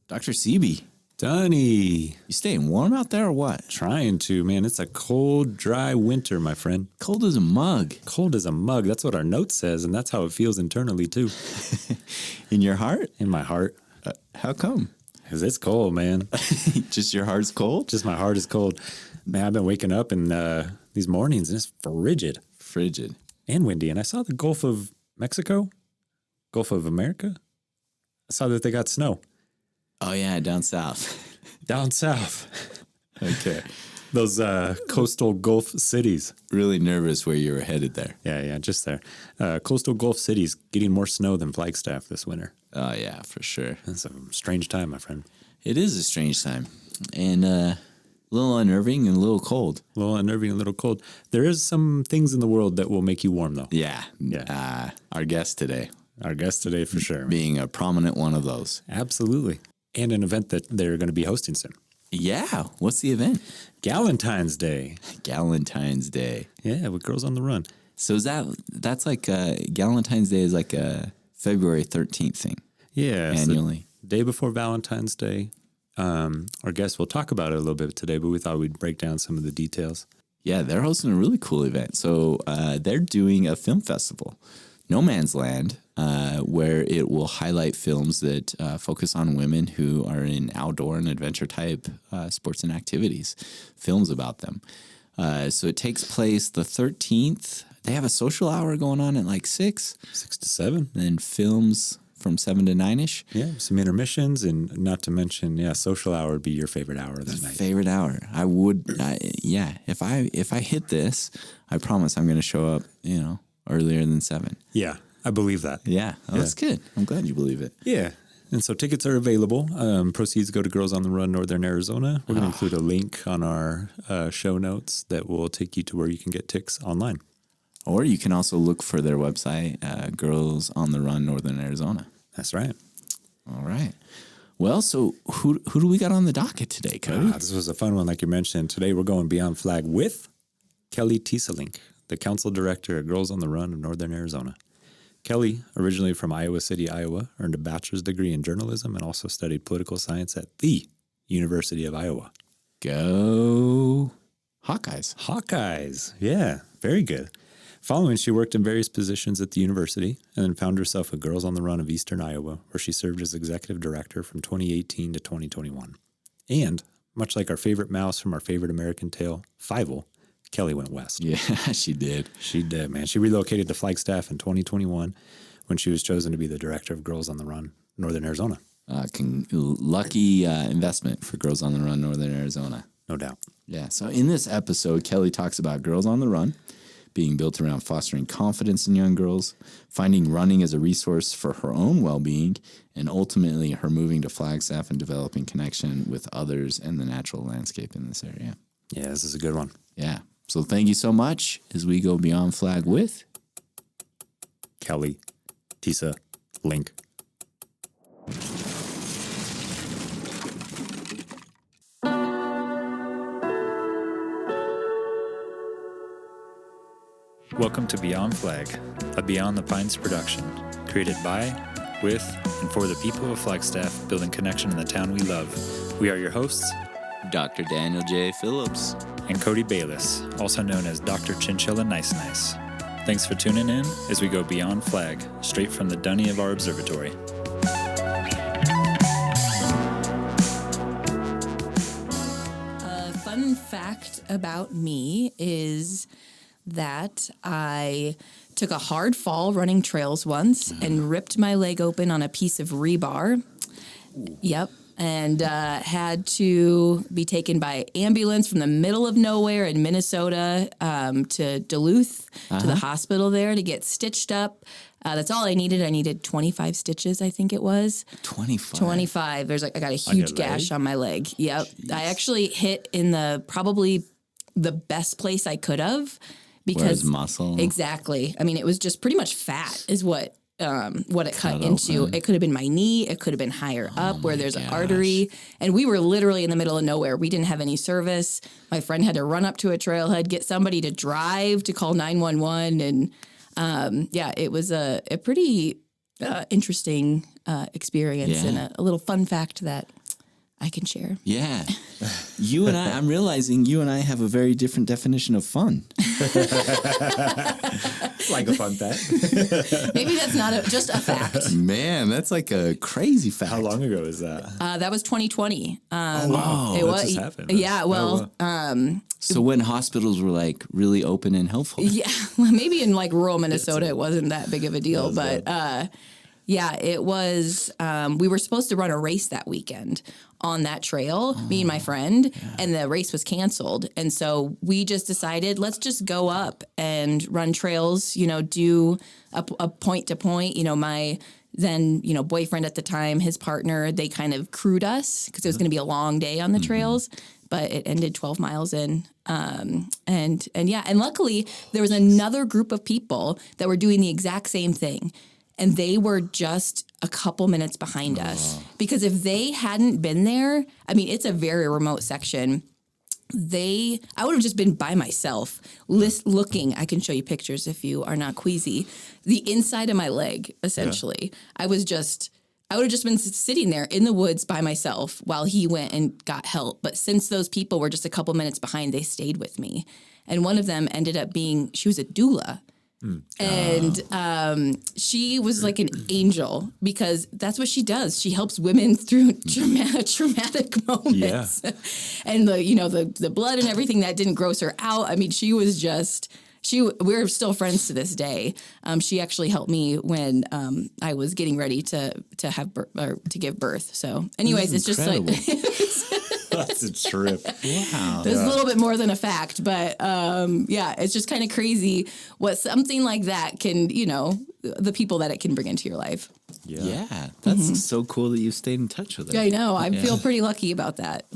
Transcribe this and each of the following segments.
Dr. Sebi, Donnie. you staying warm out there or what? Trying to, man. It's a cold, dry winter, my friend. Cold as a mug. Cold as a mug. That's what our note says, and that's how it feels internally, too. In your heart? In my heart. How come? Because it's cold, man. Just your heart's cold? Just my heart is cold. Man, I've been waking up in these mornings, and it's frigid. Frigid. And windy. And I saw the Gulf of Mexico, Gulf of America. I saw that they got snow. Oh, yeah, down south. Down south. Okay. Those coastal Gulf cities. Really nervous where you were headed there. Yeah, just there. Coastal Gulf cities getting more snow than Flagstaff this winter. Oh, yeah, for sure. It's a strange time, my friend. It is a strange time. And a little unnerving and a little cold. A little unnerving, a little cold. There is some things in the world that will make you warm, though. Yeah. Our guest today. Our guest today, for sure. Being a prominent one of those. Absolutely. And an event that they're going to be hosting soon. Yeah. What's the event? Galentine's Day. Galentine's Day. Yeah, with Girls on the Run. So that's like Galentine's Day is like a February 13th thing. Yeah. Annually. Day before Valentine's Day. Our guest will talk about it a little bit today, but we thought we'd break down some of the details. Yeah, they're hosting a really cool event. So they're doing a film festival, No Man's Land, where it will highlight films that focus on women who are in outdoor and adventure type sports and activities, films about them. So it takes place the 13th. They have a social hour going on at like 6. 6 to 7. Then films from 7 to 9-ish. Yeah, some intermissions, and not to mention, social hour would be your favorite hour that night. Favorite hour. I would, if I hit this, I promise I'm going to show up, earlier than 7. Yeah, I believe that. Yeah. That's good. I'm glad you believe it. Yeah. And so tickets are available. Proceeds go to Girls on the Run, Northern Arizona. We're going to include a link on our show notes that will take you to where you can get tickets online. Or you can also look for their website, Girls on the Run, Northern Arizona. That's right. All right. Well, so who do we got on the docket today, Cody? This was a fun one, like you mentioned. Today we're going Beyond Flag with Kelly Teeselink, the Council Director at Girls on the Run of Northern Arizona. Kelly, originally from Iowa City, Iowa, earned a bachelor's degree in journalism and also studied political science at the University of Iowa. Go Hawkeyes. Hawkeyes. Yeah, very good. Following, she worked in various positions at the university and then found herself with Girls on the Run of Eastern Iowa, where she served as executive director from 2018 to 2021. And, much like our favorite mouse from our favorite American tale, Fievel, Kelly went west. Yeah, she did. She did, man. She relocated to Flagstaff in 2021 when she was chosen to be the director of Girls on the Run, Northern Arizona. Lucky investment for Girls on the Run, Northern Arizona. No doubt. Yeah, so in this episode, Kelly talks about Girls on the Run, being built around fostering confidence in young girls, finding running as a resource for her own well-being, and ultimately her moving to Flagstaff and developing connection with others and the natural landscape in this area. Yeah, this is a good one. Yeah. So thank you so much as we go Beyond Flag with Kelly Teeselink. Welcome to Beyond Flag, a Beyond the Pines production, created by, with, and for the people of Flagstaff, building connection in the town we love. We are your hosts, Dr. Daniel J. Phillips and Cody Bayless, also known as Dr. Chinchilla Nice Nice. Thanks for tuning in as we go Beyond Flag, straight from the dunny of our observatory. A fun fact about me is that I took a hard fall running trails once and ripped my leg open on a piece of rebar. Yep. And had to be taken by ambulance from the middle of nowhere in Minnesota to Duluth, to the hospital there to get stitched up. That's all I needed. I needed 25 stitches, I think it was. 25. I got a huge gash on my leg. Yep. Jeez. I actually hit in probably the best place I could have. Because muscle. Exactly. I mean, it was just pretty much fat is what it cut into. Open. It could have been my knee. It could have been higher up where there's an artery. And we were literally in the middle of nowhere. We didn't have any service. My friend had to run up to a trailhead, get somebody to drive to call 911. And it was a pretty interesting experience and a little fun fact that I can share. Yeah. I'm realizing you and I have a very different definition of fun. It's like a fun fact. Maybe that's not just a fact. Man, that's like a crazy fact. How long ago is that? That was 2020. Wow. It That was, just happened. yeah, well, So when hospitals were like really open and helpful. yeah, well, maybe in like rural Minnesota, it wasn't that big of a deal, but yeah, it was. We were supposed to run a race that weekend on that trail, me and my friend, and the race was canceled. And so we just decided, let's just go up and run trails, do a point to point. My then, boyfriend at the time, his partner, they kind of crewed us because it was going to be a long day on the trails, but it ended 12 miles in. And luckily there was another group of people that were doing the exact same thing. And they were just a couple minutes behind us because if they hadn't been there, I mean, it's a very remote section. I would have just been by myself looking. I can show you pictures if you are not queasy. The inside of my leg, essentially. Yeah. I would have just been sitting there in the woods by myself while he went and got help. But since those people were just a couple minutes behind, they stayed with me. And one of them ended up she was a doula. And she was like an angel because that's what she does. She helps women through traumatic moments. Yeah. And the blood and everything that didn't gross her out. I mean, she was just we're still friends to this day. She actually helped me when I was getting ready to give birth. So anyways, it's incredible. Just like that's a trip. Wow. There's a little bit more than a fact, but it's just kind of crazy what something like that can, the people that it can bring into your life. Yeah. That's so cool that you stayed in touch with her. Yeah, I know. I feel pretty lucky about that.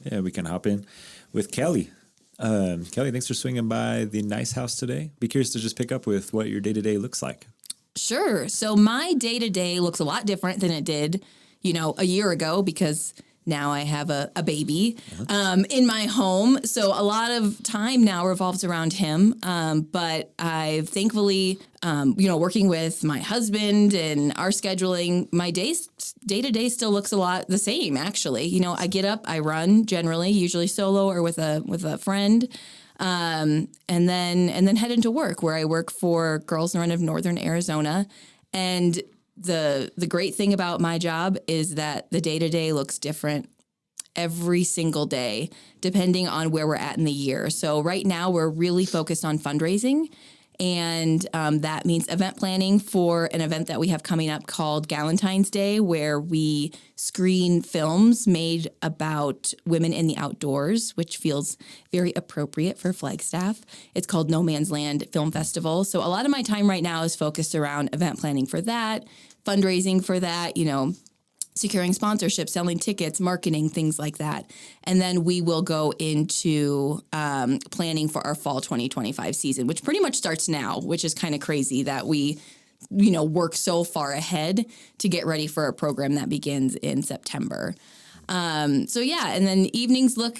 Yeah, we can hop in with Kelly. Kelly, thanks for swinging by the nice house today. Be curious to just pick up with what your day-to-day looks like. Sure. So my day-to-day looks a lot different than it did, a year ago because now I have a baby in my home. So a lot of time now revolves around him. But I've thankfully, working with my husband and our scheduling, my day-to-day still looks a lot the same, actually. I get up, I run generally, usually solo or with a friend. And then head into work where I work for Girls in the Run of Northern Arizona. And the great thing about my job is that the day-to-day looks different every single day, depending on where we're at in the year. So right now we're really focused on fundraising. And that means event planning for an event that we have coming up called Galentine's Day, where we screen films made about women in the outdoors, which feels very appropriate for Flagstaff. It's called No Man's Land Film Festival. So a lot of my time right now is focused around event planning for that, fundraising for that, securing sponsorships, selling tickets, marketing, things like that. And then we will go into planning for our fall 2025 season, which pretty much starts now, which is kind of crazy that we, work so far ahead to get ready for a program that begins in September. And then evenings look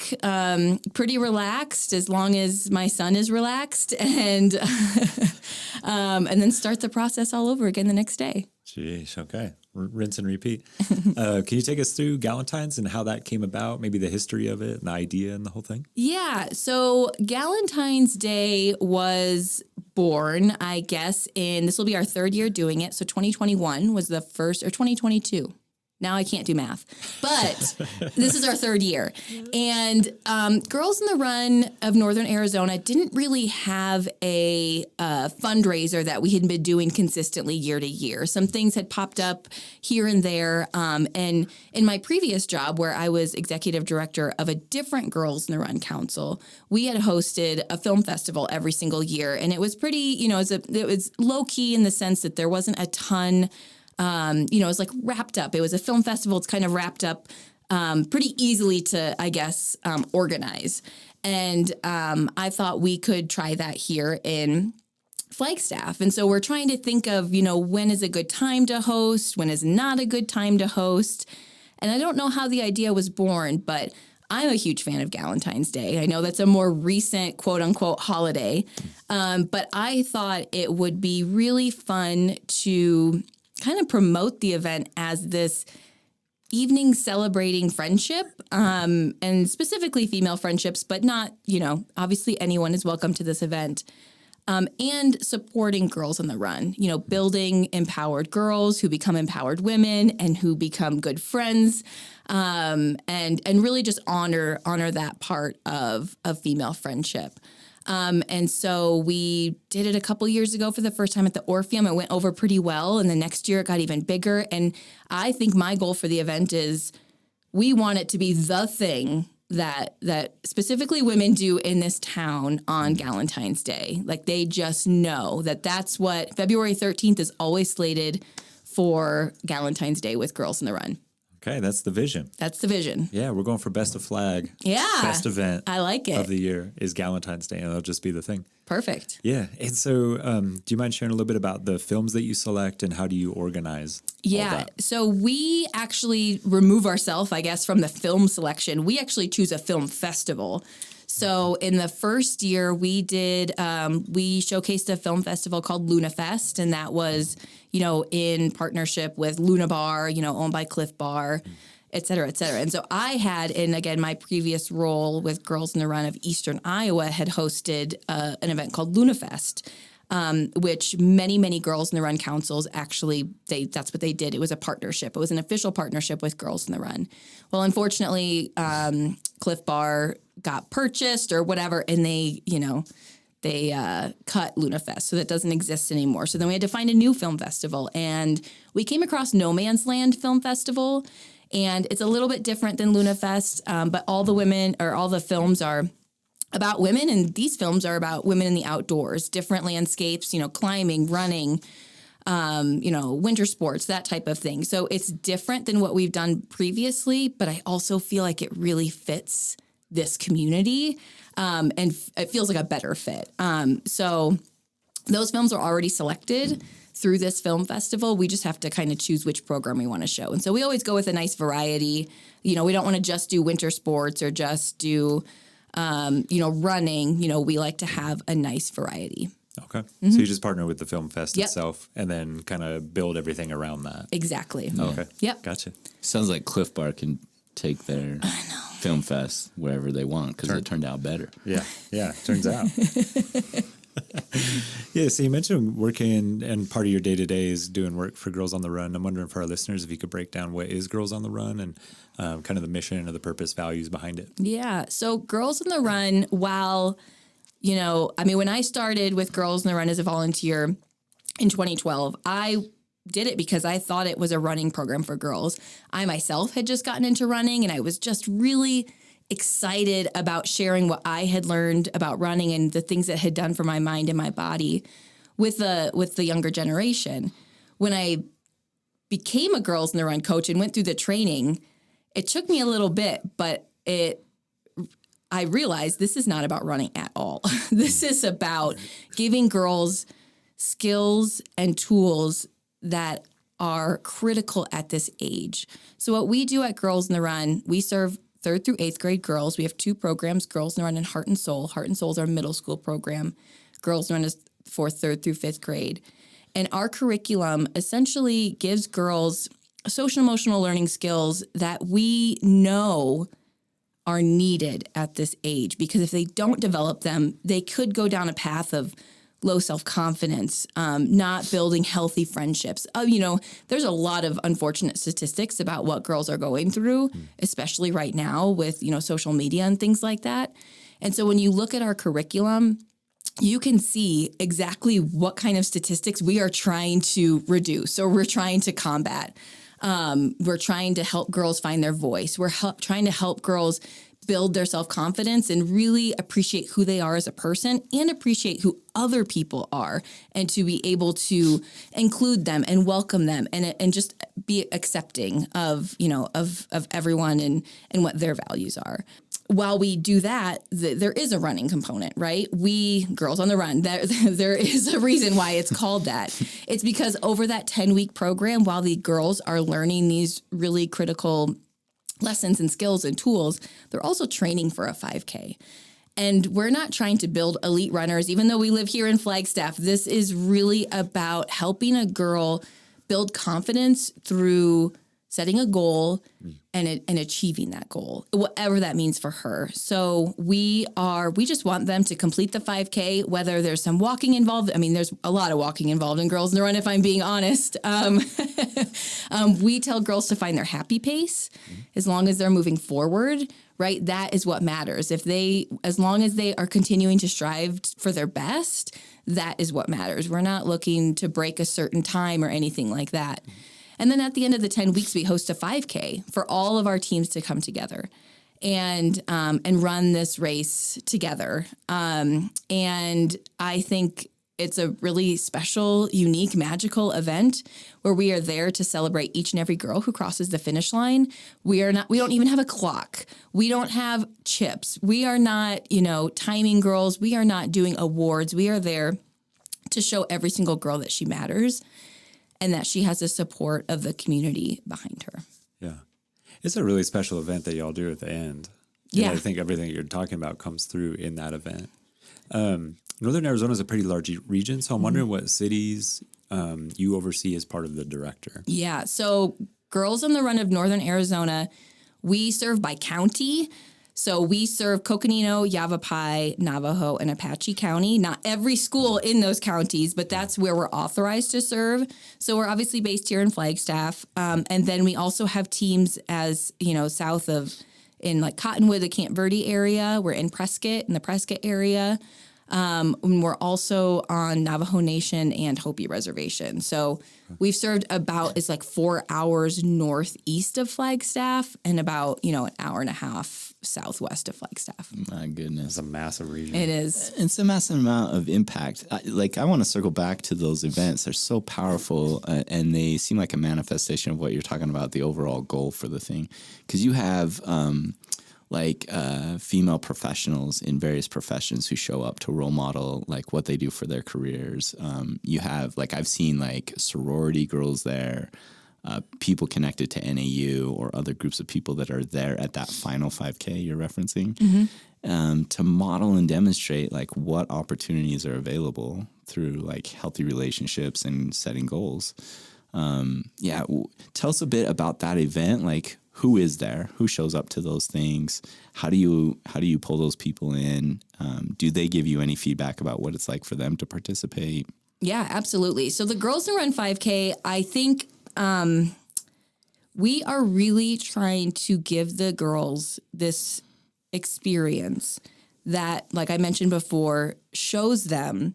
pretty relaxed as long as my son is relaxed and then start the process all over again the next day. Jeez, okay. Rinse and repeat. Can you take us through Galentine's and how that came about, maybe the history of it and the idea and the whole thing? Yeah, so Galentine's Day was born, I guess, this will be our third year doing it. So 2021 was the first, or 2022. Now I can't do math, but this is our third year. And Girls in the Run of Northern Arizona didn't really have a fundraiser that we had been doing consistently year to year. Some things had popped up here and there. And in my previous job, where I was executive director of a different Girls in the Run council, we had hosted a film festival every single year. And it was pretty, it was low key in the sense that there wasn't a ton. It was like wrapped up. It was a film festival. It's kind of wrapped up pretty easily to, I guess, organize. And I thought we could try that here in Flagstaff. And so we're trying to think of, when is a good time to host, when is not a good time to host. And I don't know how the idea was born, but I'm a huge fan of Galentine's Day. I know that's a more recent quote unquote holiday. But I thought it would be really fun to kind of promote the event as this evening celebrating friendship, and specifically female friendships, but not, obviously anyone is welcome to this event. And supporting Girls on the Run, building empowered girls who become empowered women and who become good friends, and really just honor that part of female friendship. And so we did it a couple years ago for the first time at the Orpheum. It went over pretty well, and the next year it got even bigger. And I think my goal for the event is we want it to be the thing that specifically women do in this town on Galentine's Day. Like, they just know that's what February 13th is always slated for Galentine's Day with Girls on the Run. Okay, that's the vision. That's the vision. Yeah, we're going for best of flag. Yeah. Best event. I like it. Of the year is Galentine's Day, and that'll just be the thing. Perfect. Yeah. And so do you mind sharing a little bit about the films that you select and how do you organize all that? So we actually remove ourselves, I guess, from the film selection. We actually choose a film festival. So in the first year we did, we showcased a film festival called Luna Fest, and that was, in partnership with Luna Bar, owned by Cliff Bar, et cetera, et cetera. And so I had, in again, my previous role with Girls on the Run of Eastern Iowa, had hosted an event called Luna Fest, which many Girls on the Run councils actually, that's what they did. It was a partnership. It was an official partnership with Girls on the Run. Well, unfortunately, Cliff Bar got purchased or whatever, and they cut Luna Fest, so that doesn't exist anymore. So then we had to find a new film festival, and we came across No Man's Land Film Festival, and it's a little bit different than Luna Fest, but all the films are about women, and these films are about women in the outdoors, different landscapes, climbing, running, winter sports, that type of thing. So it's different than what we've done previously, but I also feel like it really fits this community, and it feels like a better fit. So those films are already selected through this film festival. We just have to kind of choose which program we want to show. And so we always go with a nice variety. We don't want to just do winter sports or just do, running. We like to have a nice variety. Okay. Mm-hmm. So you just partner with the film fest itself and then kind of build everything around that. Exactly. Okay. Yep. Gotcha. Sounds like Cliff Bar can take their film fest wherever they want because it turned out better. Yeah. Turns out. Yeah, so you mentioned working and part of your day-to-day is doing work for Girls on the Run. I'm wondering for our listeners if you could break down what is Girls on the Run and kind of the mission or the purpose, values behind it. Yeah, so Girls on the Run, while, when I started with Girls on the Run as a volunteer in 2012, I did it because I thought it was a running program for girls. I myself had just gotten into running, and I was just really excited about sharing what I had learned about running and the things that had done for my mind and my body with the younger generation. When I became a Girls on the Run coach and went through the training, it took me a little bit, but I realized this is not about running at all. This is about giving girls skills and tools that are critical at this age. So what we do at Girls on the Run, we serve 3rd through 8th grade girls. We have 2 programs, Girls on the Run and Heart and Soul. Heart and Soul is our middle school program. Girls on the Run is for 3rd through 5th grade. And our curriculum essentially gives girls social emotional learning skills that we know are needed at this age, because if they don't develop them, they could go down a path of low self-confidence, not building healthy friendships. There's a lot of unfortunate statistics about what girls are going through, especially right now with, social media and things like that. And so when you look at our curriculum, you can see exactly what kind of statistics we are trying to reduce or we're trying to combat. We're trying to help girls find their voice. We're trying to help girls build their self-confidence and really appreciate who they are as a person and appreciate who other people are, and to be able to include them and welcome them and just be accepting of everyone and what their values are. While we do that, there is a running component, right? Girls on the Run, there is a reason why it's called that. It's because over that 10-week program, while the girls are learning these really critical lessons and skills and tools, they're also training for a 5K. And we're not trying to build elite runners, even though we live here in Flagstaff. This is really about helping a girl build confidence through setting a goal and achieving that goal, whatever that means for her. So we just want them to complete the 5K, whether there's some walking involved. I mean, there's a lot of walking involved in Girls on the Run, if I'm being honest. We tell girls to find their happy pace as long as they're moving forward, right? That is what matters. As long as they are continuing to strive for their best, that is what matters. We're not looking to break a certain time or anything like that. And then at the end of the 10 weeks, we host a 5K for all of our teams to come together and run this race together. And I think it's a really special, unique, magical event where we are there to celebrate each and every girl who crosses the finish line. We don't even have a clock. We don't have chips. We are not, timing girls. We are not doing awards. We are there to show every single girl that she matters and that she has the support of the community behind her. Yeah. It's a really special event that y'all do at the end. Yeah. And I think everything you're talking about comes through in that event. Northern Arizona is a pretty large region, so I'm wondering what cities you oversee as part of the director. Yeah. So Girls on the Run of Northern Arizona, we serve by county. So we serve Coconino, Yavapai, Navajo, and Apache County. Not every school in those counties, but that's where we're authorized to serve. So we're obviously based here in Flagstaff. And then we also have teams south of, in like Cottonwood, the Camp Verde area. We're in Prescott, in the Prescott area. And we're also on Navajo Nation and Hopi Reservation. So we've served it's like 4 hours northeast of Flagstaff and about, an hour and a half southwest of Flagstaff. My goodness. It's a massive region. It is. It's a massive amount of impact. I want to circle back to those events. They're so powerful and they seem like a manifestation of what you're talking about, the overall goal for the thing. Because you have female professionals in various professions who show up to role model like what they do for their careers. You have I've seen sorority girls there, people connected to NAU or other groups of people that are there at that final 5K you're referencing, to model and demonstrate what opportunities are available through healthy relationships and setting goals. Tell us a bit about that event. Who is there? Who shows up to those things? How do you pull those people in? Do they give you any feedback about what it's like for them to participate? Yeah, absolutely. So the Girls Who Run 5K, I think we are really trying to give the girls this experience that, like I mentioned before, shows them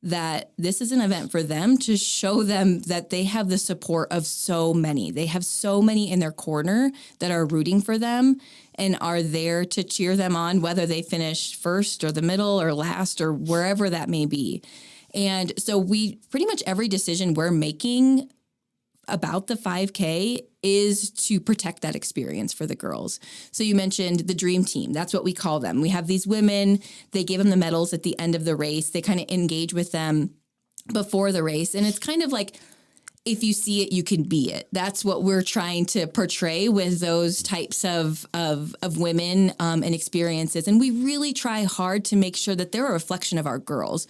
that this is an event for them, to show them that they have the support of so many. They have so many in their corner that are rooting for them and are there to cheer them on, whether they finish first or the middle or last or wherever that may be. And so pretty much every decision we're making about the 5K is to protect that experience for the girls. So you mentioned the dream team. That's what we call them. We have these women. They give them the medals at the end of the race. They kind of engage with them before the race. And it's kind of like, if you see it, you can be it. That's what we're trying to portray with those types of women and experiences. And we really try hard to make sure that they're a reflection of our girls.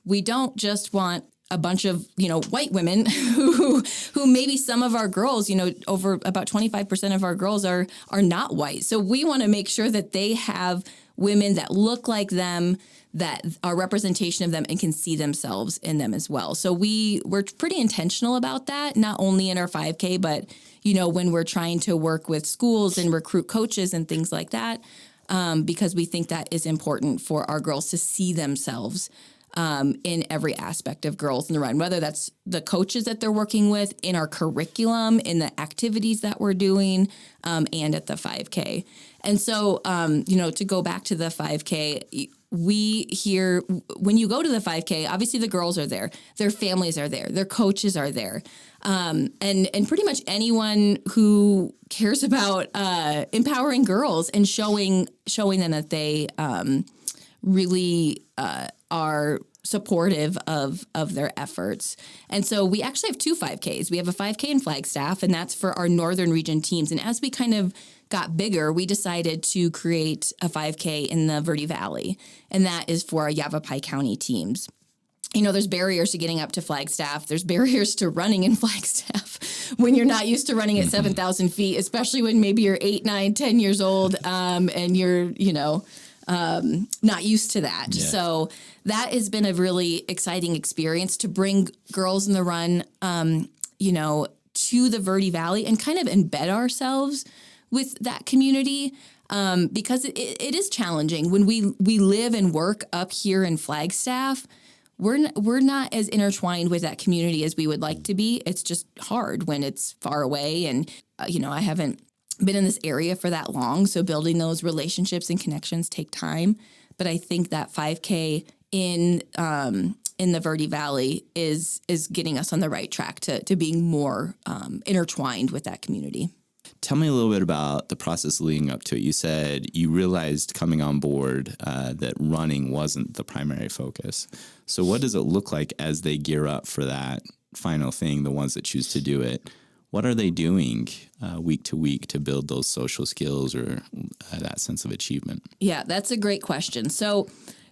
We don't just want a bunch of, white women who maybe some of our girls, over about 25% of our girls are not white. So we want to make sure that they have women that look like them, that are representation of them and can see themselves in them as well. So we're pretty intentional about that, not only in our 5K, but, when we're trying to work with schools and recruit coaches and things like that, because we think that is important for our girls to see themselves in every aspect of Girls in the Run, whether that's the coaches that they're working with, in our curriculum, in the activities that we're doing, and at the 5K. And so, to go back to the 5K, when you go to the 5K, obviously the girls are there, their families are there, their coaches are there. And pretty much anyone who cares about empowering girls and showing them that they really are supportive of their efforts. And so we actually have 2 5Ks. We have a 5K in Flagstaff, and that's for our northern region teams. And as we kind of got bigger, we decided to create a 5K in the Verde Valley, and that is for our Yavapai County teams. there's barriers to getting up to Flagstaff. There's barriers to running in Flagstaff when you're not used to running at 7,000 feet, especially when maybe you're 8, 9, 10 years old and you're, not used to that. Yeah. So that has been a really exciting experience to bring Girls in the Run, to the Verde Valley and kind of embed ourselves with that community. Because it is challenging when we live and work up here in Flagstaff. We're not as intertwined with that community as we would like to be. It's just hard when it's far away, and I haven't been in this area for that long, so building those relationships and connections take time. But I think that 5K in the Verde Valley is getting us on the right track to being more intertwined with that community. Tell me a little bit about the process leading up to it. You said you realized coming on board that running wasn't the primary focus. So what does it look like as they gear up for that final thing, the ones that choose to do it? What are they doing week to week to build those social skills or that sense of achievement? Yeah, that's a great question. So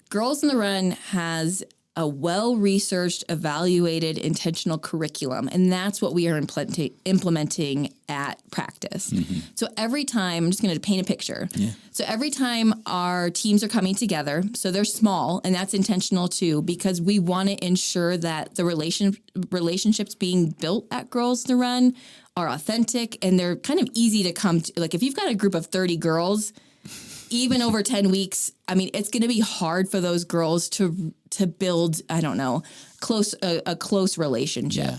Girls in the Run has a well-researched, evaluated, intentional curriculum, and that's what we are implementing at practice. Mm-hmm. So every time, I'm just going to paint a picture. Yeah. So every time our teams are coming together, so they're small, and that's intentional too, because we want to ensure that the relationships being built at Girls in the Run are authentic, and they're kind of easy to come to. Like if you've got a group of 30 girls, even over 10 weeks, it's going to be hard for those girls to build, a close relationship. Yeah.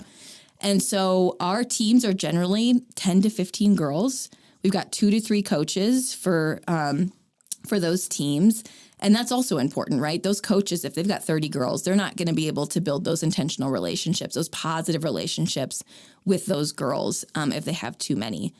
And so our teams are generally 10 to 15 girls. We've got 2 to 3 coaches for those teams. And that's also important, right? Those coaches, if they've got 30 girls, they're not going to be able to build those intentional relationships, those positive relationships with those girls if they have too many.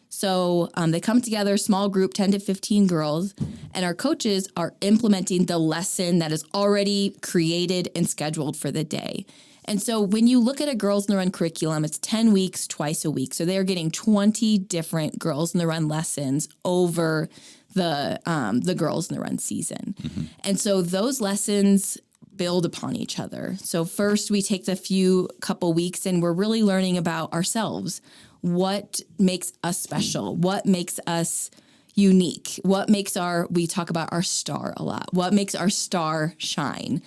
So they come together, small group, 10 to 15 girls, and our coaches are implementing the lesson that is already created and scheduled for the day. And so when you look at a Girls in the Run curriculum, it's 10 weeks, twice a week. So they are getting 20 different Girls in the Run lessons over the Girls in the Run season. Mm-hmm. And so those lessons build upon each other. So first we take the couple weeks and we're really learning about ourselves. What makes us special? What makes us unique? What makes we talk about our star a lot. What makes our star shine?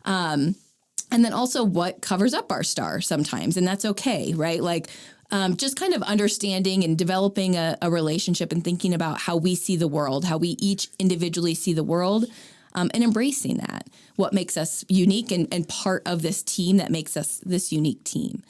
And then also what covers up our star sometimes, and that's okay, right? Like just kind of understanding and developing a relationship and thinking about how we see the world, how we each individually see the world, and embracing that. What makes us unique and part of this team that makes us this unique team.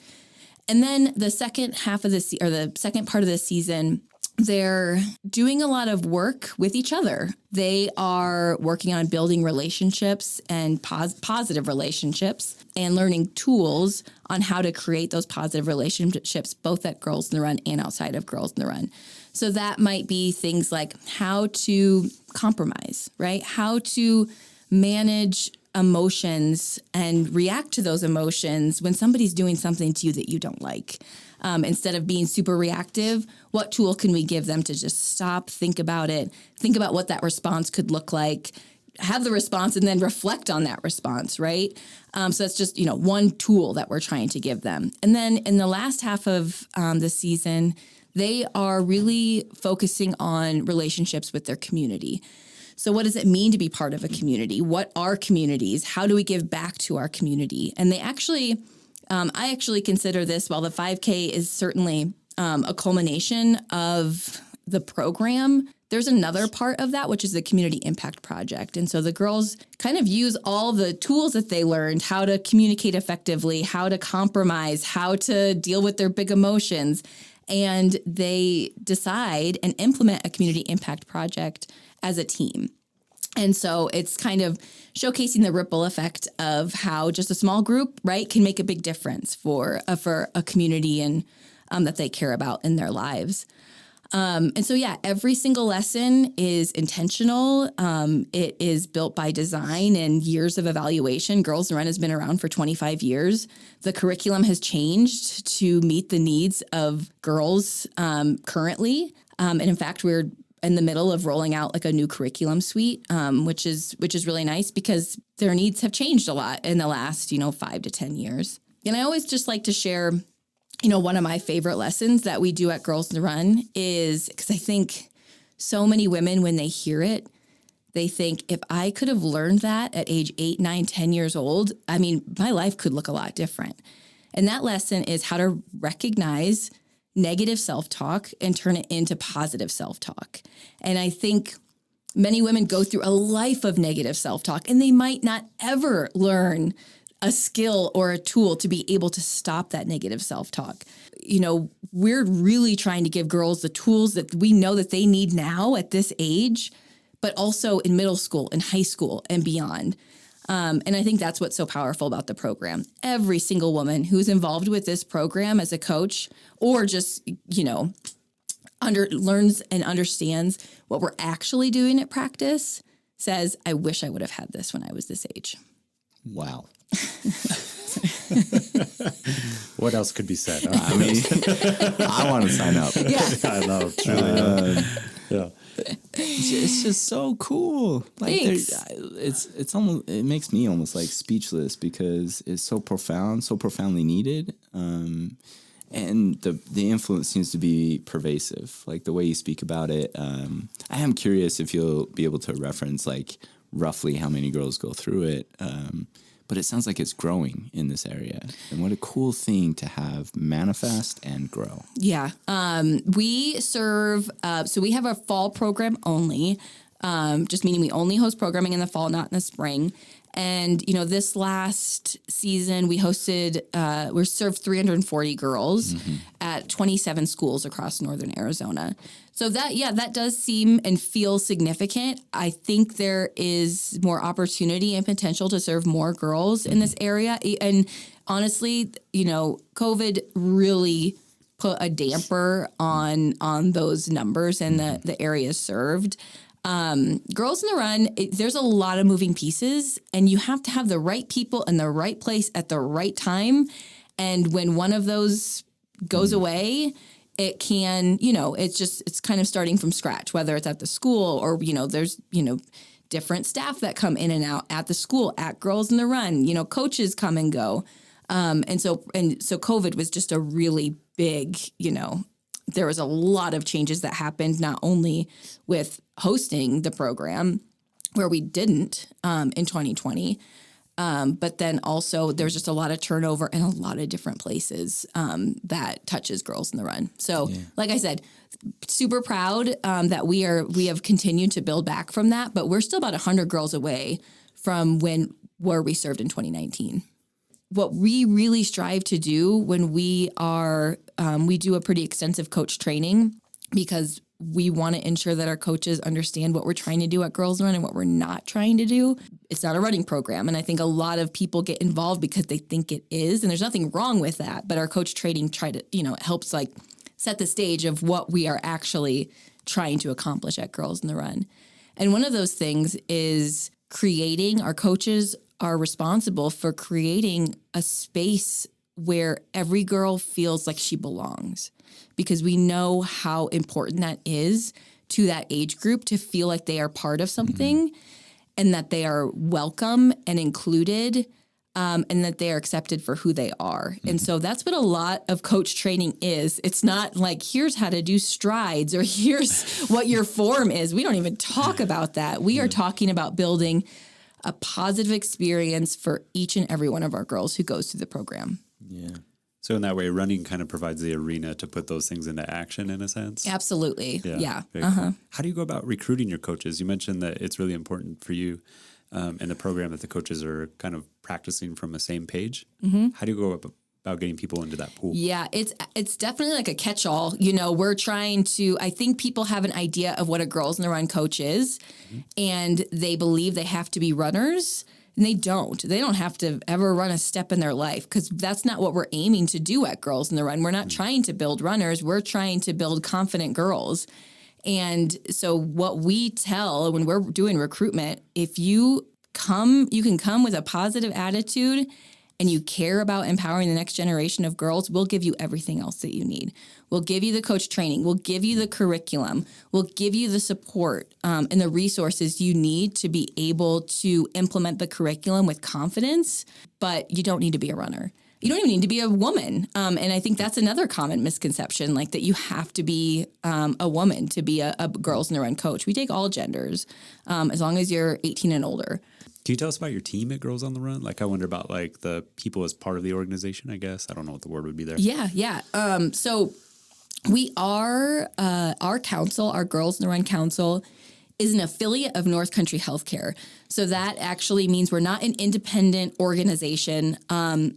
And then the second half of the second part of the season, they're doing a lot of work with each other. They are working on building relationships and positive relationships and learning tools on how to create those positive relationships, both at Girls in the Run and outside of Girls in the Run. So that might be things like how to compromise, right? How to manage emotions and react to those emotions when somebody's doing something to you that you don't like. Instead of being super reactive, what tool can we give them to just stop, think about it, think about what that response could look like, have the response, and then reflect on that response, right? So that's just, one tool that we're trying to give them. And then in the last half of the season, they are really focusing on relationships with their community. So what does it mean to be part of a community? What are communities? How do we give back to our community? And they actually, I actually consider this, while the 5K is certainly a culmination of the program, there's another part of that, which is the Community Impact Project. And so the girls kind of use all the tools that they learned, how to communicate effectively, how to compromise, how to deal with their big emotions. And they decide and implement a Community Impact Project as a team. And so it's kind of showcasing the ripple effect of how just a small group, right, can make a big difference for a community and that they care about in their lives. And so, every single lesson is intentional. It is built by design and years of evaluation. Girls in the Run has been around for 25 years. The curriculum has changed to meet the needs of girls currently. And in fact, we're in the middle of rolling out like a new curriculum suite, which is really nice because their needs have changed a lot in the last, 5 to 10 years. And I always just like to share, one of my favorite lessons that we do at Girls on the Run is because I think so many women, when they hear it, they think if I could have learned that at age 8, 9, 10 years old, I mean, my life could look a lot different. And that lesson is how to recognize negative self-talk and turn it into positive self-talk. And I think many women go through a life of negative self-talk and they might not ever learn a skill or a tool to be able to stop that negative self-talk. We're really trying to give girls the tools that we know that they need now at this age, but also in middle school and high school and beyond. And I think that's what's so powerful about the program. Every single woman who's involved with this program as a coach or just, learns and understands what we're actually doing at practice says, I wish I would have had this when I was this age. Wow. What else could be said? I mean, I want to sign up. Yeah. I know. Truly. Yeah. It's just so cool. Like it's almost, it makes me almost like speechless because it's so profound, so profoundly needed. And the influence seems to be pervasive. Like the way you speak about it. I am curious if you'll be able to reference like roughly how many girls go through it. But it sounds like it's growing in this area. And what a cool thing to have manifest and grow. Yeah. We serve, so we have a fall program only, just meaning we only host programming in the fall, not in the spring. And, this last season we served 340 girls at 27 schools across northern Arizona. So that does seem and feel significant. I think there is more opportunity and potential to serve more girls in this area. And honestly, COVID really put a damper on those numbers and the areas served. Girls on the Run, there's a lot of moving pieces and you have to have the right people in the right place at the right time. And when one of those goes away, it can, it's kind of starting from scratch, whether it's at the school or, there's, different staff that come in and out at the school, at Girls on the Run, coaches come and go. And so COVID was just a really big, there was a lot of changes that happened, not only with hosting the program where we didn't in 2020, but then also there's just a lot of turnover in a lot of different places that touches Girls on the Run. So like I said, super proud that we have continued to build back from that, but we're still about 100 girls away from where we served in 2019. What we really strive to do when we do a pretty extensive coach training because we want to ensure that our coaches understand what we're trying to do at Girls Run and what we're not trying to do. It's not a running program. And I think a lot of people get involved because they think it is. And there's nothing wrong with that. But our coach training it helps like set the stage of what we are actually trying to accomplish at Girls on the Run. And one of those things is our coaches are responsible for creating a space where every girl feels like she belongs, because we know how important that is to that age group to feel like they are part of something and that they are welcome and included and that they are accepted for who they are. And so that's what a lot of coach training is. It's not like, here's how to do strides or here's what your form is. We don't even talk about that. We are talking about building a positive experience for each and every one of our girls who goes through the program. Yeah. So in that way, running kind of provides the arena to put those things into action in a sense? Absolutely. Yeah. Cool. How do you go about recruiting your coaches? You mentioned that it's really important for you in the program that the coaches are kind of practicing from the same page. How do you go about getting people into that pool? Yeah, it's definitely like a catch-all. We're trying to, I think people have an idea of what a Girls on the Run coach is, and they believe they have to be runners. And they don't. They don't have to ever run a step in their life because that's not what we're aiming to do at Girls on the Run. We're not trying to build runners. We're trying to build confident girls. And so what we tell when we're doing recruitment, if you can come with a positive attitude and you care about empowering the next generation of girls, we'll give you everything else that you need. We'll give you the coach training. We'll give you the curriculum. We'll give you the support and the resources you need to be able to implement the curriculum with confidence, but you don't need to be a runner. You don't even need to be a woman. And I think that's another common misconception, like that you have to be a woman to be a Girls in the Run coach. We take all genders as long as you're 18 and older. Can you tell us about your team at Girls on the Run? Like, I wonder about like the people as part of the organization, I guess. I don't know what the word would be there. Yeah. So we are, our council, our Girls in the Run Council, is an affiliate of North Country Healthcare. So that actually means we're not an independent organization.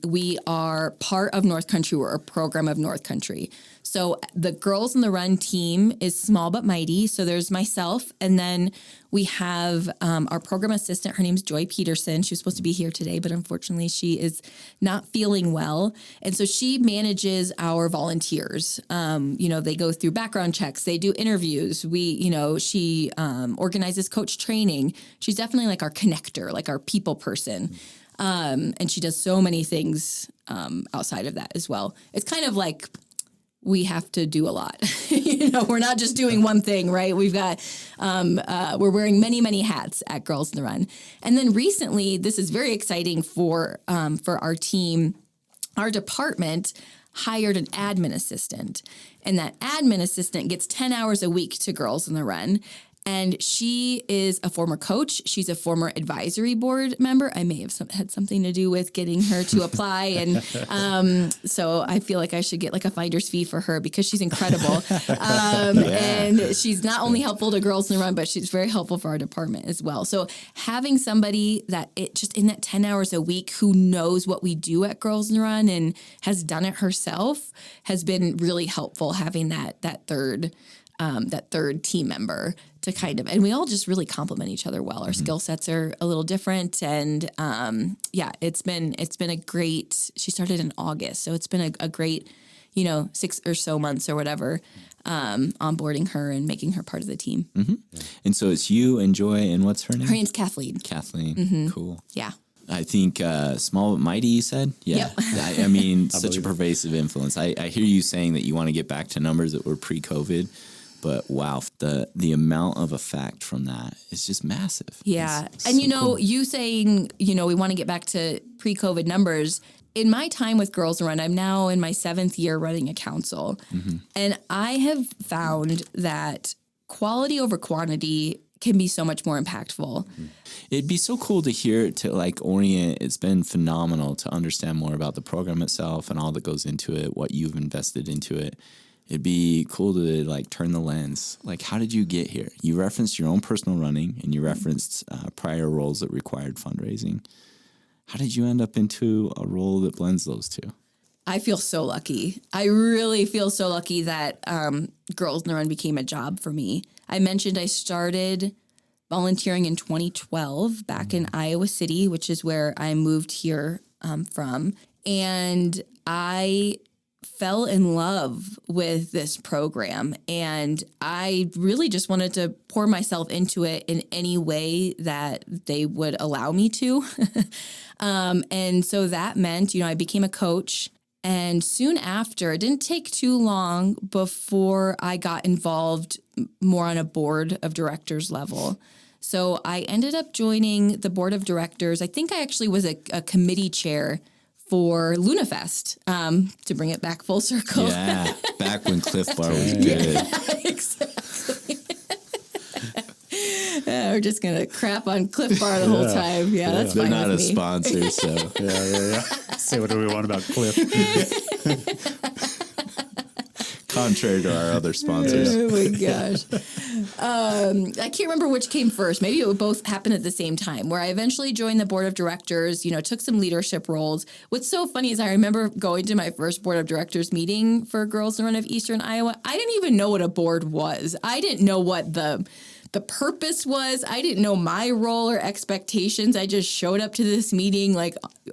We are part of North Country. We're a program of North Country. So the Girls in the Run team is small but mighty. So there's myself, and then we have our program assistant. Her name's Joy Peterson. She was supposed to be here today, but unfortunately she is not feeling well. And so she manages our volunteers. They go through background checks. They do interviews. She organizes coach training. She's definitely like our connector, like our people person. And she does so many things outside of that as well. It's kind of like we have to do a lot. We're not just doing one thing, right? We've got, we're wearing many, many hats at Girls in the Run. And then recently, this is very exciting for our team. Our department hired an admin assistant, and that admin assistant gets 10 hours a week to Girls in the Run. And she is a former coach. She's a former advisory board member. I may have had something to do with getting her to apply. And so I feel like I should get like a finder's fee for her because she's incredible. And she's not only helpful to Girls in the Run, but she's very helpful for our department as well. So having somebody that just in that 10 hours a week who knows what we do at Girls in the Run and has done it herself has been really helpful, having that third team member to and we all just really complement each other well. Our skill sets are a little different, and it's been a great. She started in August, so it's been a great, 6 or so months or whatever, onboarding her and making her part of the team. Mm-hmm. Yeah. And so it's you and Joy, and what's her name? Her name's Kathleen. Kathleen, cool. Yeah. I think small but mighty, you said? Yeah. Yep. I mean, such a pervasive influence. I hear you saying that you want to get back to numbers that were pre-COVID. But wow, the amount of effect from that is just massive. Yeah. And cool. You saying, we want to get back to pre-COVID numbers. In my time with Girls in the Run, I'm now in my 7th year running a council. Mm-hmm. And I have found that quality over quantity can be so much more impactful. It'd be so cool to hear, to orient. It's been phenomenal to understand more about the program itself and all that goes into it, what you've invested into it. It'd be cool to turn the lens. How did you get here? You referenced your own personal running, and you referenced prior roles that required fundraising. How did you end up into a role that blends those two? I feel so lucky. I really feel so lucky that Girls in the Run became a job for me. I mentioned I started volunteering in 2012 back in Iowa City, which is where I moved here from. And I fell in love with this program, and I really just wanted to pour myself into it in any way that they would allow me to. And so that meant, I became a coach, and soon after, it didn't take too long before I got involved more on a board of directors level. So I ended up joining the board of directors. I think I actually was a committee chair for LunaFest, to bring it back full circle. Yeah, back when Cliff Bar was good. Yeah, exactly. We're just going to crap on Cliff Bar the whole time. Yeah, that's They're fine not with a me. sponsor, so. Yeah. Say whatever we want about Cliff. Contrary to our other sponsors. Oh my gosh. I can't remember which came first. Maybe it would both happen at the same time, where I eventually joined the board of directors, took some leadership roles. What's so funny is I remember going to my first board of directors meeting for Girls in the Run of Eastern Iowa. I didn't even know what a board was. I didn't know what the purpose was. I didn't know my role or expectations. I just showed up to this meeting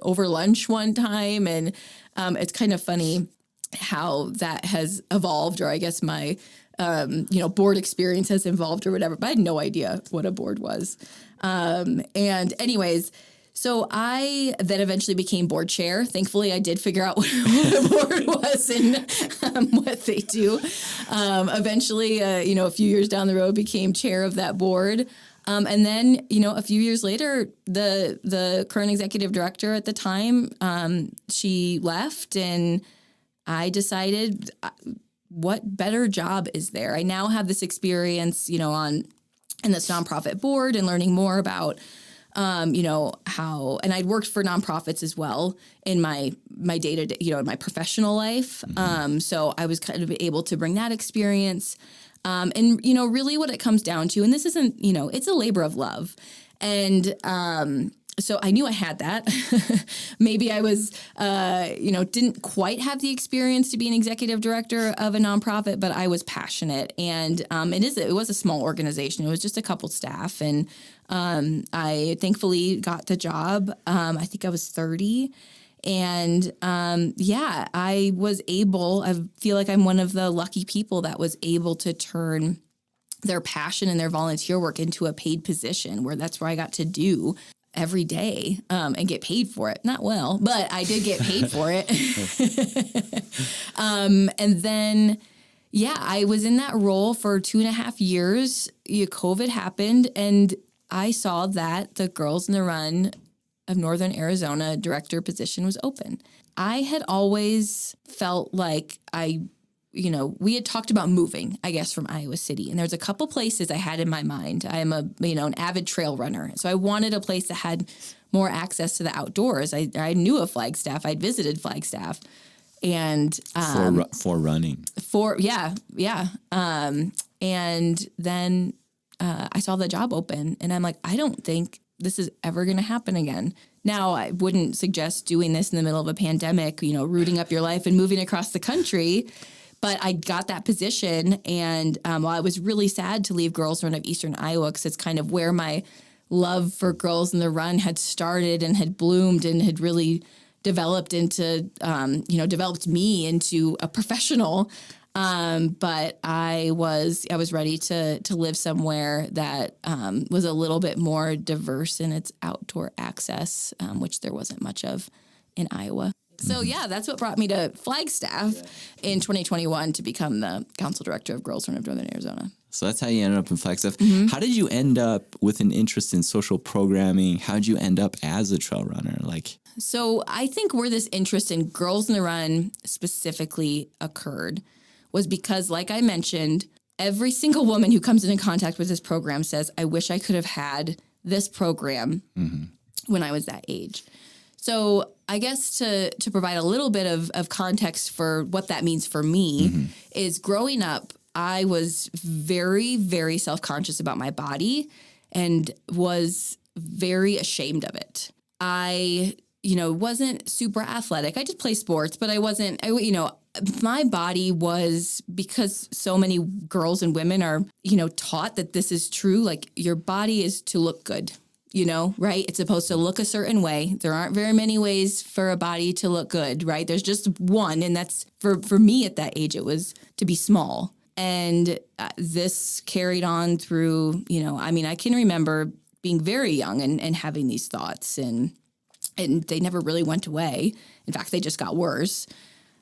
over lunch one time, and it's kind of funny how that has evolved, or I guess my, board experience has evolved or whatever, but I had no idea what a board was. And anyways, So I then eventually became board chair. Thankfully, I did figure out what a board was and what they do. Eventually, a few years down the road, became chair of that board. And then, a few years later, the current executive director at the time, she left, and I decided, what better job is there? I now have this experience, in this nonprofit board and learning more about how, and I'd worked for nonprofits as well in my day-to-day, in my professional life. So I was kind of able to bring that experience. And, really what it comes down to, and this isn't, it's a labor of love. And so I knew I had that. Maybe I was, didn't quite have the experience to be an executive director of a nonprofit, but I was passionate. And it was a small organization. It was just a couple staff. And I thankfully got the job. I think I was 30. And I was able, I feel like I'm one of the lucky people that was able to turn their passion and their volunteer work into a paid position, where that's where I got to do every day and get paid for it. Not well, but I did get paid for it. And then, I was in that role for 2.5 years. COVID happened, and I saw that the Girls in the Run of Northern Arizona director position was open. I had always felt like we had talked about moving, I guess, from Iowa City. And there's a couple places I had in my mind. I am an avid trail runner. So I wanted a place that had more access to the outdoors. I knew of Flagstaff. I'd visited Flagstaff. And for running. And then I saw the job open, and I'm like, I don't think this is ever going to happen again. Now, I wouldn't suggest doing this in the middle of a pandemic, rooting up your life and moving across the country. But I got that position, and while I was really sad to leave Girls Run of Eastern Iowa, because it's kind of where my love for Girls in the Run had started and had bloomed and had really developed developed me into a professional. But I was ready to live somewhere that was a little bit more diverse in its outdoor access, which there wasn't much of in Iowa. So, that's what brought me to Flagstaff in 2021 to become the council director of Girls Run of Northern Arizona. So that's how you ended up in Flagstaff. Mm-hmm. How did you end up with an interest in social programming? How did you end up as a trail runner? So I think where this interest in Girls in the Run specifically occurred was because, like I mentioned, every single woman who comes into contact with this program says, I wish I could have had this program when I was that age. So I guess to provide a little bit of context for what that means for me is growing up, I was very, very self-conscious about my body and was very ashamed of it. I, wasn't super athletic. I did play sports, but I wasn't, my body was, because so many girls and women are, taught that this is true. Like, your body is to look good. Right? It's supposed to look a certain way. There aren't very many ways for a body to look good, right? There's just one. And that's for me at that age, it was to be small. And this carried on through, I can remember being very young and having these thoughts, and they never really went away. In fact, they just got worse.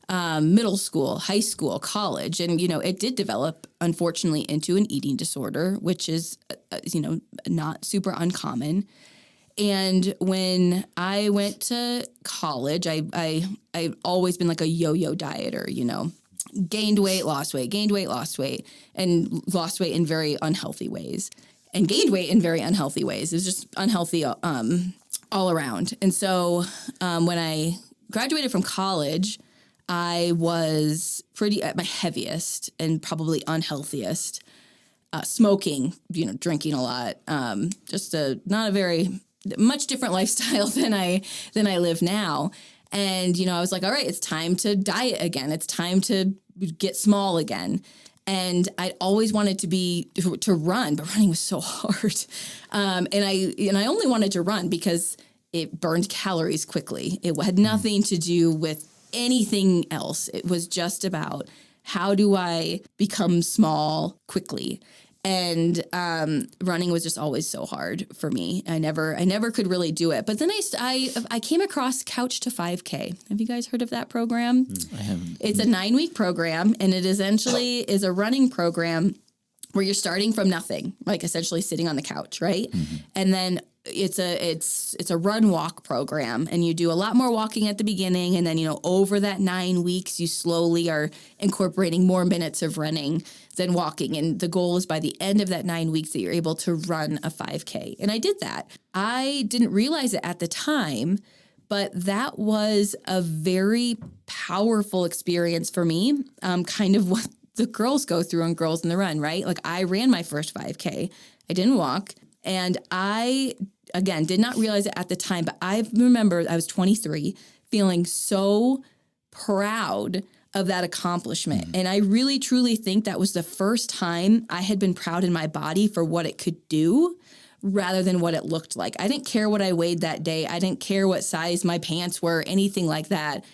Middle school, high school, college. And, it did develop, unfortunately, into an eating disorder, which is, not super uncommon. And when I went to college, I've always been like a yo-yo dieter, gained weight, lost weight, and lost weight in very unhealthy ways, and gained weight in very unhealthy ways. It was just unhealthy all around. And so when I graduated from college, I was pretty at my heaviest and probably unhealthiest, smoking, drinking a lot, just not a very much different lifestyle than I live now. And, I was like, all right, it's time to diet again. It's time to get small again. And I always wanted to run, but running was so hard. And I only wanted to run because it burned calories quickly. It had nothing to do with anything else. It was just about, how do I become small quickly? And running was just always so hard for me. I never could really do it. But then I came across Couch to 5K. Have you guys heard of that program? I haven't. It's a 9-week program, and it essentially is a running program where you're starting from nothing, like essentially sitting on the couch, right? And then it's a run walk program, and you do a lot more walking at the beginning, and then over that 9 weeks you slowly are incorporating more minutes of running than walking, and the goal is by the end of that 9 weeks that you're able to run a 5K. And I did that. I didn't realize it at the time, but that was a very powerful experience for me, kind of what the girls go through on Girls in the Run, right? Like, I ran my first 5K. I didn't walk, and I again, did not realize it at the time, but I remember I was 23 feeling so proud of that accomplishment. And I really, truly think that was the first time I had been proud in my body for what it could do rather than what it looked like. I didn't care what I weighed that day. I didn't care what size my pants were, anything like that.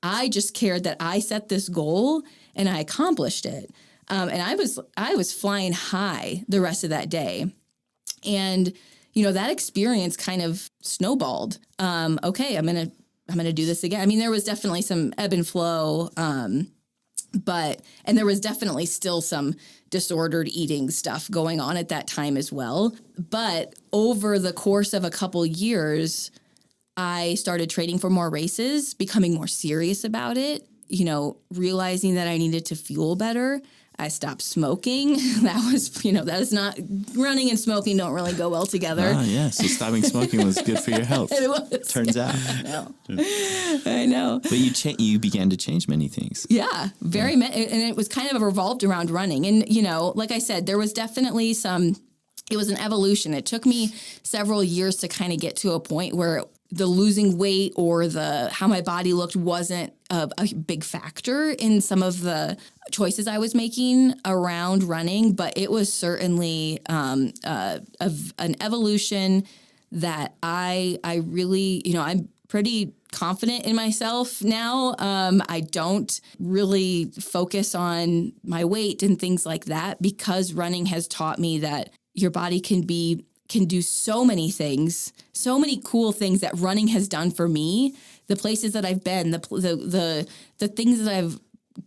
I just cared that I set this goal and I accomplished it. And I was flying high the rest of that day. And that experience kind of snowballed. Okay, I'm gonna do this again. I mean, there was definitely some ebb and flow, and there was definitely still some disordered eating stuff going on at that time as well. But over the course of a couple years, I started training for more races, becoming more serious about it, realizing that I needed to fuel better. I stopped smoking. That was, that is not, running and smoking don't really go well together. Oh, yeah. So stopping smoking was good for your health. It was. Turns out. I know. But you began to change many things. Yeah, and it was kind of revolved around running. And, like I said, there was definitely it was an evolution. It took me several years to kind of get to a point where the losing weight or how my body looked wasn't a big factor in some of the choices I was making around running, but it was certainly an evolution that I really, I'm pretty confident in myself now. I don't really focus on my weight and things like that because running has taught me that your body can do so many things, so many cool things that running has done for me. The places that I've been, the things that I've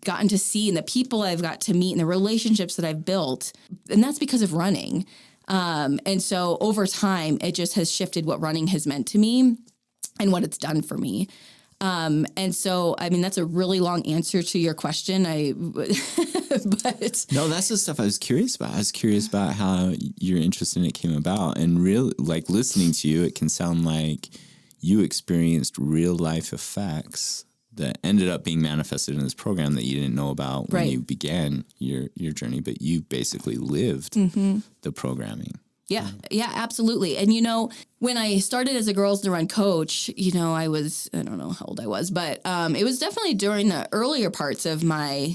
gotten to see, and the people I've got to meet, and the relationships that I've built, and that's because of running. And so over time, it just has shifted what running has meant to me and what it's done for me. And so, I mean, that's a really long answer to your question. But no, that's the stuff I was curious about. I was curious about how your interest in it came about, and really, like, listening to you, it can sound like you experienced real life effects that ended up being manifested in this program that you didn't know about when you began your journey, but you basically lived the programming. Yeah, absolutely. And, when I started as a Girls in the Run coach, I don't know how old I was, but it was definitely during the earlier parts of my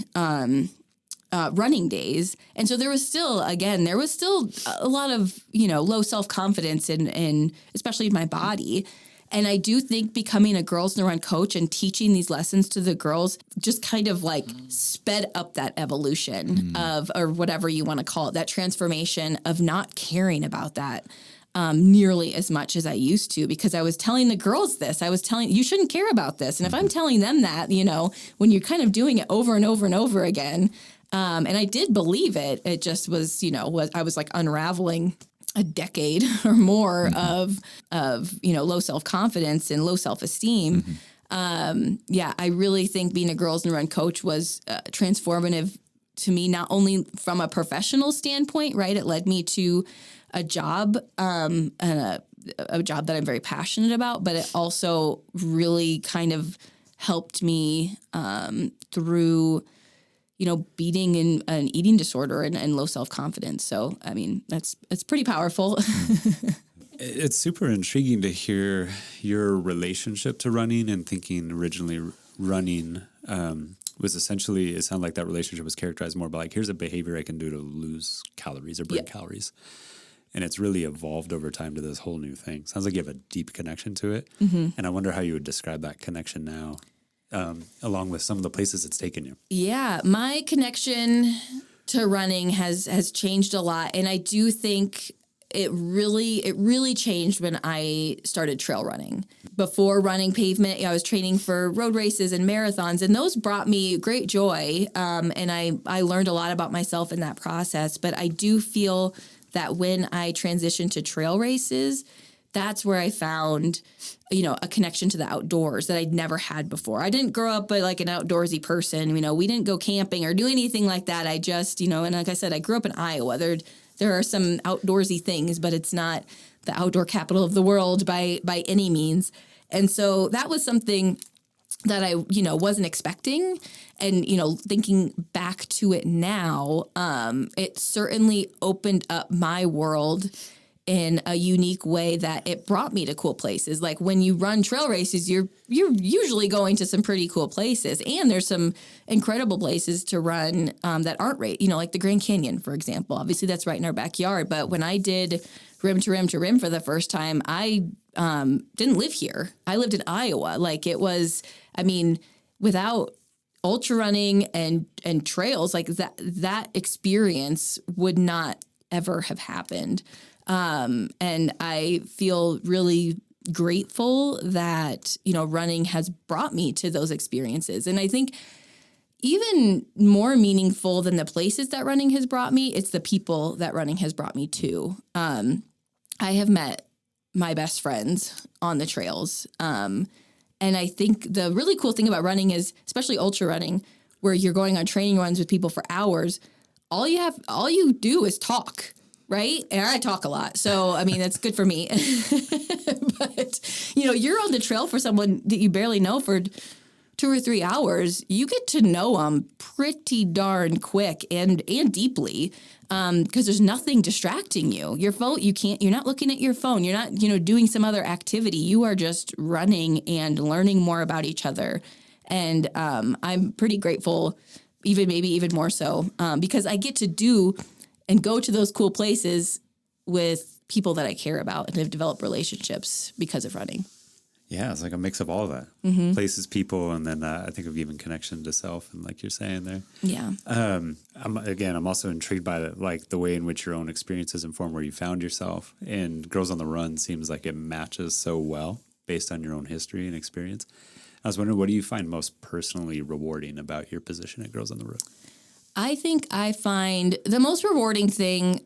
running days. And so there was still a lot of, low self-confidence in especially in my body. And I do think becoming a Girls in the Run coach and teaching these lessons to the girls just kind of like sped up that evolution of, or whatever you want to call it, that transformation of not caring about that nearly as much as I used to, because I was telling the girls this. I was telling, you shouldn't care about this. And if I'm telling them that, when you're kind of doing it over and over and over again, and I did believe it, it just was, I was like unraveling a decade or more of low self-confidence and low self-esteem. I really think being a Girls in the Run coach was transformative to me, not only from a professional standpoint, right? It led me to a job, and a job that I'm very passionate about, but it also really kind of helped me through beating an eating disorder and low self-confidence. So, I mean, it's pretty powerful. It's super intriguing to hear your relationship to running, and thinking originally running was essentially, it sounded like that relationship was characterized more by like, here's a behavior I can do to lose calories or burn calories. And it's really evolved over time to this whole new thing. Sounds like you have a deep connection to it. And I wonder how you would describe that connection now, along with some of the places it's taken you. Yeah, my connection to running has changed a lot. And I do think it really changed when I started trail running. Before running pavement, I was training for road races and marathons, and those brought me great joy. And I learned a lot about myself in that process. But I do feel that when I transitioned to trail races, that's where I found, a connection to the outdoors that I'd never had before. I didn't grow up like an outdoorsy person. We didn't go camping or do anything like that. I just, and like I said, I grew up in Iowa. There are some outdoorsy things, but it's not the outdoor capital of the world by any means. And so that was something that I, wasn't expecting. And, thinking back to it now, it certainly opened up my world in a unique way that it brought me to cool places. Like when you run trail races, you're usually going to some pretty cool places, and there's some incredible places to run that aren't like the Grand Canyon, for example. Obviously, that's right in our backyard. But when I did rim to rim to rim for the first time, I didn't live here. I lived in Iowa. Like it was, without ultra running and trails, like that experience would not ever have happened. And I feel really grateful that, running has brought me to those experiences. And I think even more meaningful than the places that running has brought me, it's the people that running has brought me to. I have met my best friends on the trails. And I think the really cool thing about running is, especially ultra running, where you're going on training runs with people for hours, all you do is talk. Right? And I talk a lot. So, that's good for me. But, you're on the trail for someone that you barely know for 2 or 3 hours. You get to know them pretty darn quick and deeply because there's nothing distracting you. Your phone, you're not looking at your phone. You're not, doing some other activity. You are just running and learning more about each other. And I'm pretty grateful, maybe even more so, because I get to do and go to those cool places with people that I care about and have developed relationships because of running. Yeah, it's like a mix of all of that. Mm-hmm. Places, people, and then I think of even connection to self, and like you're saying there. Yeah. I'm also intrigued by the way in which your own experiences inform where you found yourself. And Girls on the Run seems like it matches so well based on your own history and experience. I was wondering, what do you find most personally rewarding about your position at Girls on the Road? I think I find the most rewarding thing,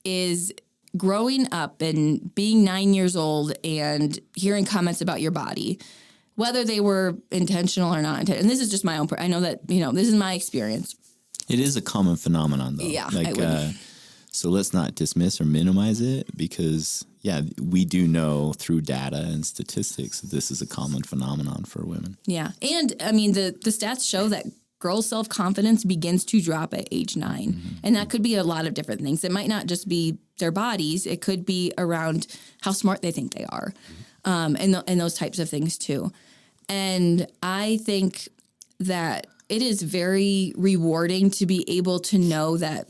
is growing up and being 9 years old and hearing comments about your body, whether they were intentional or not. And this is just my own, I know that, this is my experience. It is a common phenomenon, though. Yeah. So let's not dismiss or minimize it because, we do know through data and statistics that this is a common phenomenon for women. Yeah. And, the stats show that girls' self-confidence begins to drop at age 9. Mm-hmm. And that could be a lot of different things. It might not just be their bodies. It could be around how smart they think they are, and those types of things too. And I think that it is very rewarding to be able to know that,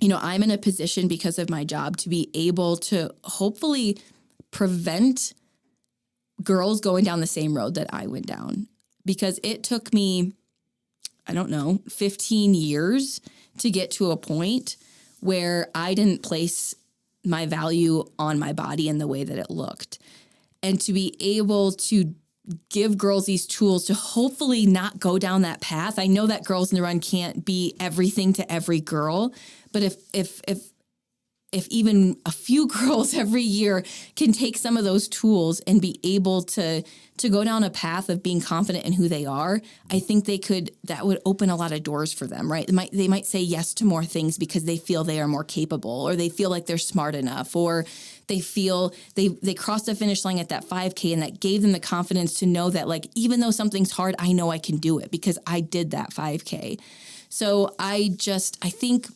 I'm in a position because of my job to be able to hopefully prevent girls going down the same road that I went down. Because it took me, 15 years to get to a point where I didn't place my value on my body in the way that it looked. And to be able to give girls these tools to hopefully not go down that path. I know that Girls in the Run can't be everything to every girl, but if even a few girls every year can take some of those tools and be able to go down a path of being confident in who they are, I think that would open a lot of doors for them, right? They might say yes to more things because they feel they are more capable, or they feel like they're smart enough, or they feel they crossed the finish line at that 5K and that gave them the confidence to know that, like, even though something's hard, I know I can do it because I did that 5K. So I think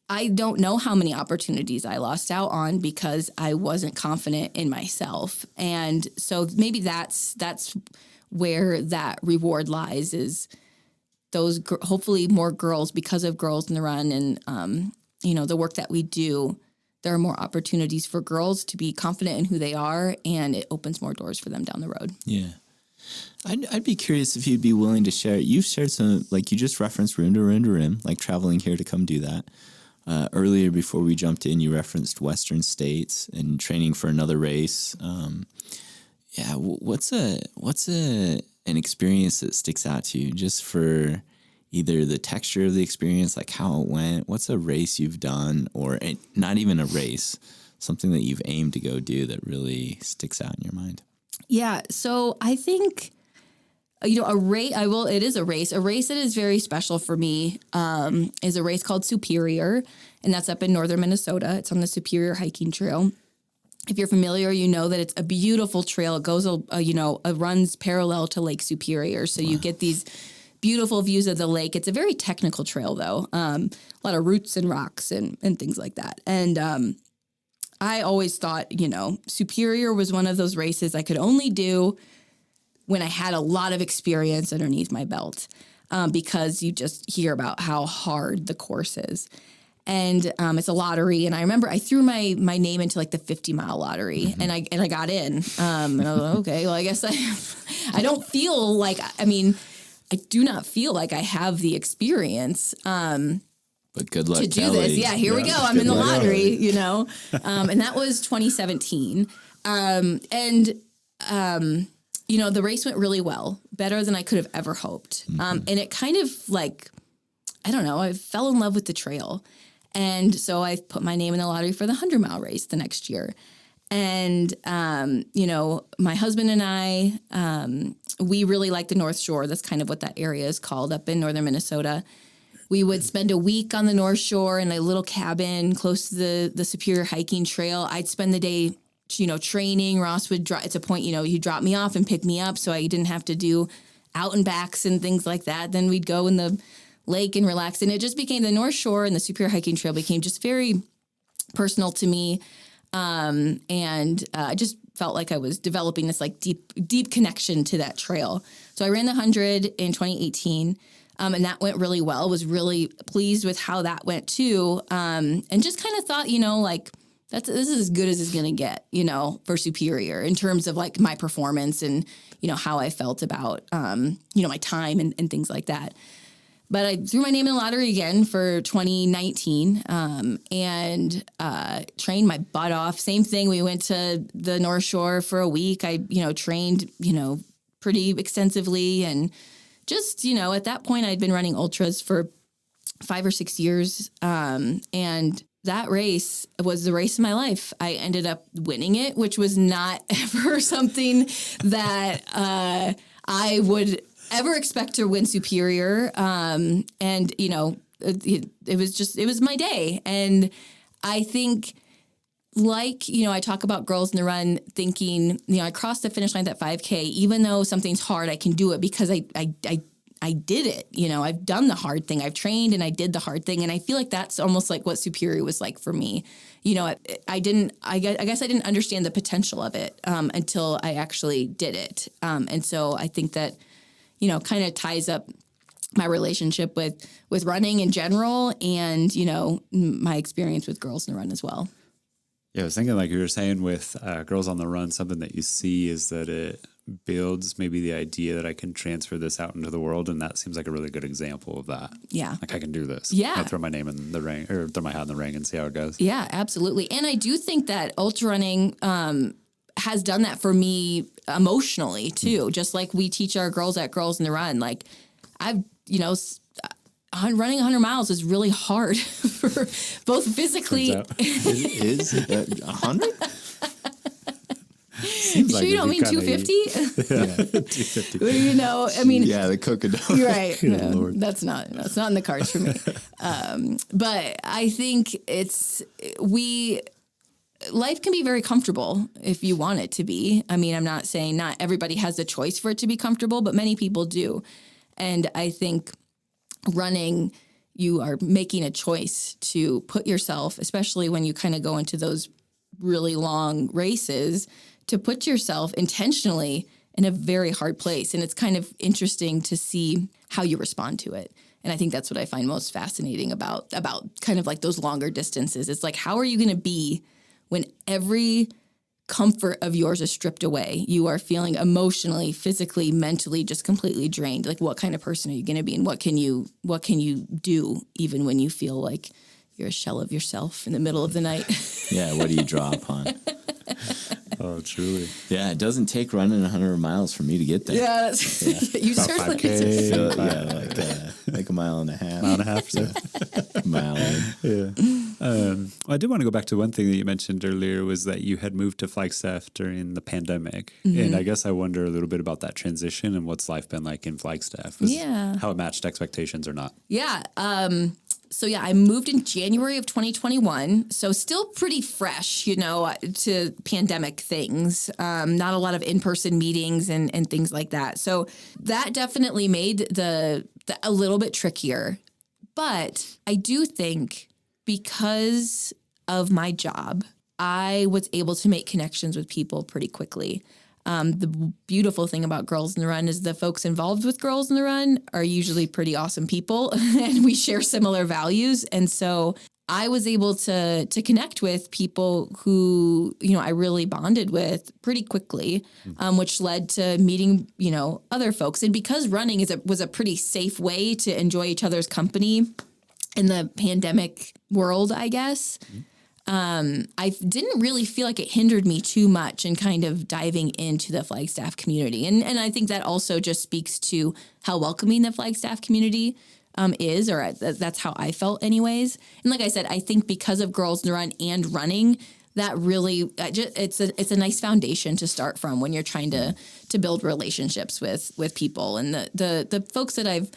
I don't know how many opportunities I lost out on because I wasn't confident in myself. And so maybe that's where that reward lies, is those hopefully more girls, because of Girls in the Run and, the work that we do, there are more opportunities for girls to be confident in who they are, and it opens more doors for them down the road. Yeah. I'd be curious if you'd be willing to share. You've shared some, like you just referenced rim to rim to rim, like traveling here to come do that. Earlier, before we jumped in, you referenced Western States and training for another race. What's an experience that sticks out to you just for either the texture of the experience, like how it went? What's a race you've done, or not even a race, something that you've aimed to go do that really sticks out in your mind? Yeah. So I think, a race, it is a race. A race that is very special for me is a race called Superior, and that's up in northern Minnesota. It's on the Superior Hiking Trail. If you're familiar, you know that it's a beautiful trail. It goes, it runs parallel to Lake Superior. So you get these beautiful views of the lake. It's a very technical trail, though. A lot of roots and rocks and things like that. And I always thought, Superior was one of those races I could only do when I had a lot of experience underneath my belt, because you just hear about how hard the course is. And it's a lottery. And I remember I threw my name into like the 50-mile lottery, and I got in. And I was like, okay, well, I guess I don't feel like, I do not feel like I have the experience. But good luck, to do Kelly. this. Yeah, here we go. I'm in the lottery, and that was 2017. The race went really well, better than I could have ever hoped. And it kind of like, I don't know, I fell in love with the trail. And so I put my name in the lottery for the 100-mile race the next year. And, my husband and I, we really like the North Shore. That's kind of what that area is called up in northern Minnesota. We would spend a week on the North Shore in a little cabin close to the Superior Hiking Trail. I'd spend the day, training. Ross would it's a point, he'd drop me off and pick me up so I didn't have to do out and backs and things like that. Then we'd go in the lake and relax. And it just became the North Shore and the Superior Hiking Trail became just very personal to me. I just felt like I was developing this like deep connection to that trail. So I ran the 100 in 2018. And that went really well. Was really pleased with how that went too. And just kind of thought, this is as good as it's going to get, for Superior in terms of like my performance and, how I felt about, my time and things like that. But I threw my name in the lottery again for 2019 and trained my butt off. Same thing. We went to the North Shore for a week. I, trained, pretty extensively. And just, at that point, I'd been running ultras for 5 or 6 years. And that race was the race of my life. I ended up winning it, which was not ever something that I would ever expect to win Superior. It was my day. And I think, I talk about girls in the run thinking, I crossed the finish line at 5K, even though something's hard, I can do it because I did it. I've done the hard thing. I've trained and I did the hard thing. And I feel like that's almost like what Superior was like for me. I guess I didn't understand the potential of it until I actually did it. And so I think that, kind of ties up my relationship with running in general and, my experience with girls in the run as well. Yeah, I was thinking like you were saying with Girls on the Run, something that you see is that it builds maybe the idea that I can transfer this out into the world. And that seems like a really good example of that. Yeah. Like I can do this. Yeah. I throw my name in the ring or throw my hat in the ring and see how it goes. Yeah, absolutely. And I do think that ultra running has done that for me emotionally too. Just like we teach our girls at Girls in the Run. Like I've, running 100 miles is really hard for both physically. Is it 100? Seems sure like you don't mean 250? Yeah, 250. Yeah, the cookie. You're right. Good Lord. That's not in the cards for me. But I think life can be very comfortable if you want it to be. I'm not saying not everybody has the choice for it to be comfortable, but many people do. And I think running, you are making a choice to put yourself, especially when you kind of go into those really long races, to put yourself intentionally in a very hard place. And it's kind of interesting to see how you respond to it. And I think that's what I find most fascinating about kind of like those longer distances. It's like, how are you going to be when every comfort of yours is stripped away. You are feeling emotionally, physically, mentally just completely drained. Like, what kind of person are you going to be, and what can you do even when you feel like you're a shell of yourself in the middle of the night? Yeah, what do you draw upon? Oh, truly. Yeah, it doesn't take running 100 miles for me to get there. Yeah, you About certainly 5K. So, like a mile and a half. Mile and a half. So. Mile in. Yeah. I did want to go back to one thing that you mentioned earlier, was that you had moved to Flagstaff during the pandemic. And I guess I wonder a little bit about that transition and what's life been like in Flagstaff. How it matched expectations or not. Yeah. So I moved in January of 2021. So still pretty fresh, to pandemic things. Not a lot of in-person meetings and things like that. So that definitely made the a little bit trickier. But I do think because of my job, I was able to make connections with people pretty quickly. The beautiful thing about Girls in the Run is the folks involved with Girls in the Run are usually pretty awesome people, and we share similar values. And so I was able to connect with people who, I really bonded with pretty quickly, which led to meeting, other folks. And because running was a pretty safe way to enjoy each other's company in the pandemic world, I guess, I didn't really feel like it hindered me too much in kind of diving into the Flagstaff community. And I think that also just speaks to how welcoming the Flagstaff community is, or that's how I felt anyways. And like I said, I think because of Girls in the Run and running, that really, it's a nice foundation to start from when you're trying to build relationships with people. And the folks that I've,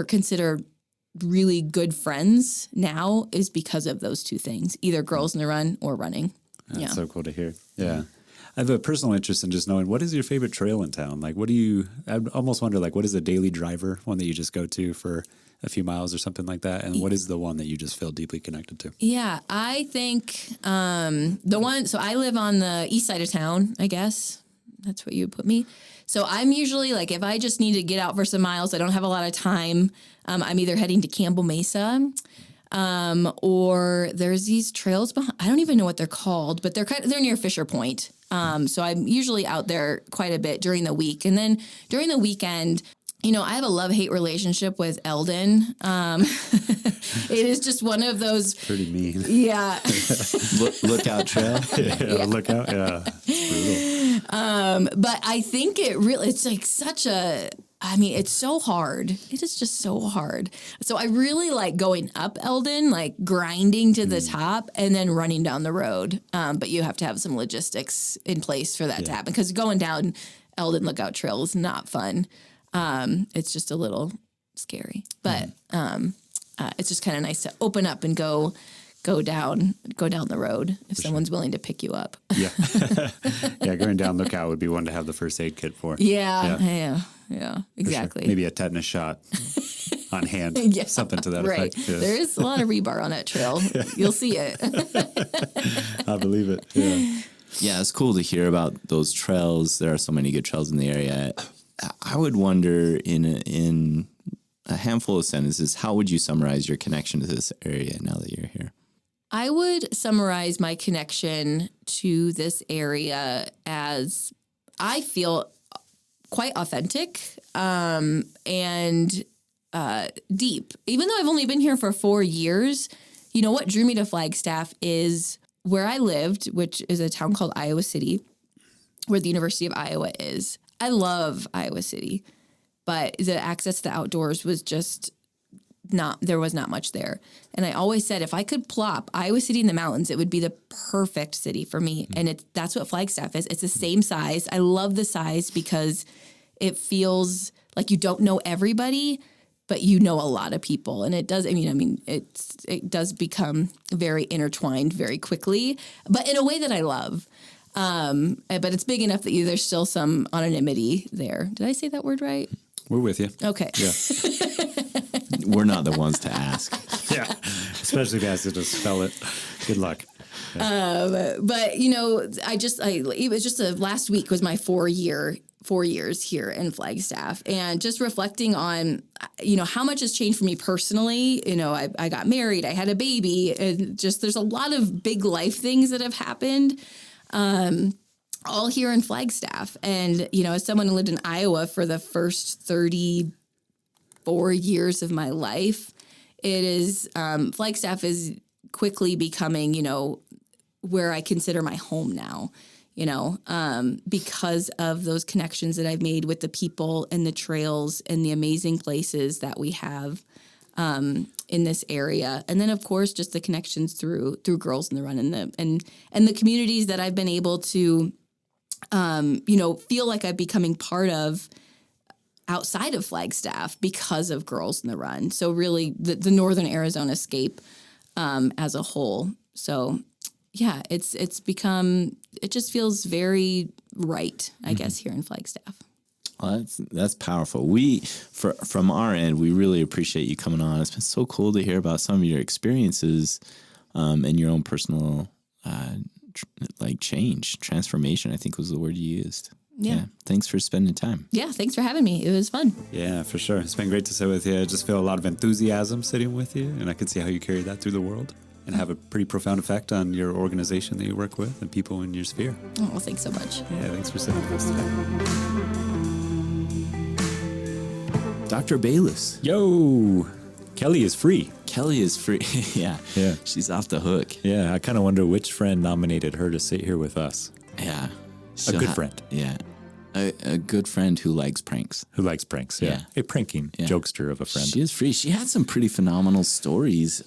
consider really good friends now is because of those two things, either Girls in the Run or running. That's so cool to hear. Yeah. I have a personal interest in just knowing, what is your favorite trail in town? Like, I almost wonder, like, what is a daily driver, one that you just go to for a few miles or something like that? And what is the one that you just feel deeply connected to? Yeah, I think so I live on the east side of town, I guess. That's what you would put me. So I'm usually like, if I just need to get out for some miles, I don't have a lot of time, I'm either heading to Campbell Mesa, or there's these trails behind, I don't even know what they're called, but they're near Fisher Point. So I'm usually out there quite a bit during the week. And then during the weekend, I have a love-hate relationship with Eldon. It is just one of those. Pretty mean. Yeah. Lookout trail. Yeah. Lookout. Yeah. It's brutal. But I think it's like it's so hard. It is just so hard. So I really like going up Eldon, like grinding to the top and then running down the road. But you have to have some logistics in place for that to happen, because going down Eldon Lookout Trail is not fun. It's just a little scary, but it's just kind of nice to open up and go down the road if someone's willing to pick you up. Yeah. Yeah, going down Lookout would be one to have the first aid kit for. Yeah, exactly. Sure. Maybe a tetanus shot on hand, something to that right. effect. Yeah. There is a lot of rebar on that trail. You'll see it. I believe it. Yeah. Yeah, it's cool to hear about those trails. There are so many good trails in the area. I would wonder, in a handful of sentences, how would you summarize your connection to this area now that you're here? I would summarize my connection to this area as I feel quite authentic and deep. Even though I've only been here for 4 years, what drew me to Flagstaff is where I lived, which is a town called Iowa City, where the University of Iowa is. I love Iowa City, but the access to the outdoors was just there was not much there. And I always said, if I could plop Iowa City in the mountains, it would be the perfect city for me. And that's what Flagstaff is. It's the same size. I love the size because it feels like you don't know everybody, but you know a lot of people. And it does, it does become very intertwined very quickly, but in a way that I love. But it's big enough that there's still some anonymity there. Did I say that word right? We're with you. Okay. Yeah. We're not the ones to ask. Yeah. Especially guys that just spell it. Good luck. Yeah. But it was just last week was my 4 year years here in Flagstaff, and just reflecting on, how much has changed for me personally. I got married, I had a baby, and just there's a lot of big life things that have happened, all here in Flagstaff. And, as someone who lived in Iowa for the first 34 years of my life, it is, Flagstaff is quickly becoming, where I consider my home now. Because of those connections that I've made with the people and the trails and the amazing places that we have in this area. And then, of course, just the connections through Girls in the Run and the communities that I've been able to, feel like I'm becoming part of outside of Flagstaff because of Girls in the Run. So really the Northern Arizona scape as a whole. So yeah, it's become, it just feels very right, I guess, here in Flagstaff. Well, that's powerful. From our end, we really appreciate you coming on. It's been so cool to hear about some of your experiences and your own personal transformation, I think was the word you used. Yeah. Thanks for spending time. Yeah, thanks for having me. It was fun. Yeah, for sure. It's been great to sit with you. I just feel a lot of enthusiasm sitting with you, and I can see how you carry that through the world and have a pretty profound effect on your organization that you work with and people in your sphere. Oh, well, thanks so much. Yeah, thanks for sitting with us today. Dr. Bayless. Yo! Kelly is free. Kelly is free. Yeah. She's off the hook. Yeah, I kind of wonder which friend nominated her to sit here with us. Yeah. A good friend. Yeah. A good friend who likes pranks. Who likes pranks, yeah. A pranking jokester of a friend. She is free. She had some pretty phenomenal stories,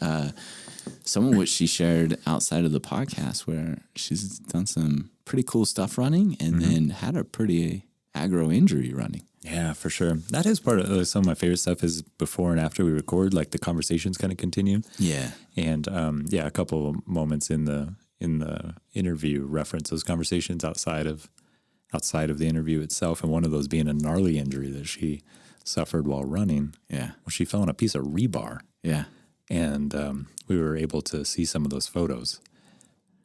some of which she shared outside of the podcast, where she's done some pretty cool stuff running and then had a pretty aggro injury running. Yeah, for sure. That is part of some of my favorite stuff is before and after we record, like the conversations kind of continue. Yeah. And a couple of moments in the interview reference those conversations outside of the interview itself, and one of those being a gnarly injury that she suffered while running. Yeah. Well, she fell on a piece of rebar. Yeah. And we were able to see some of those photos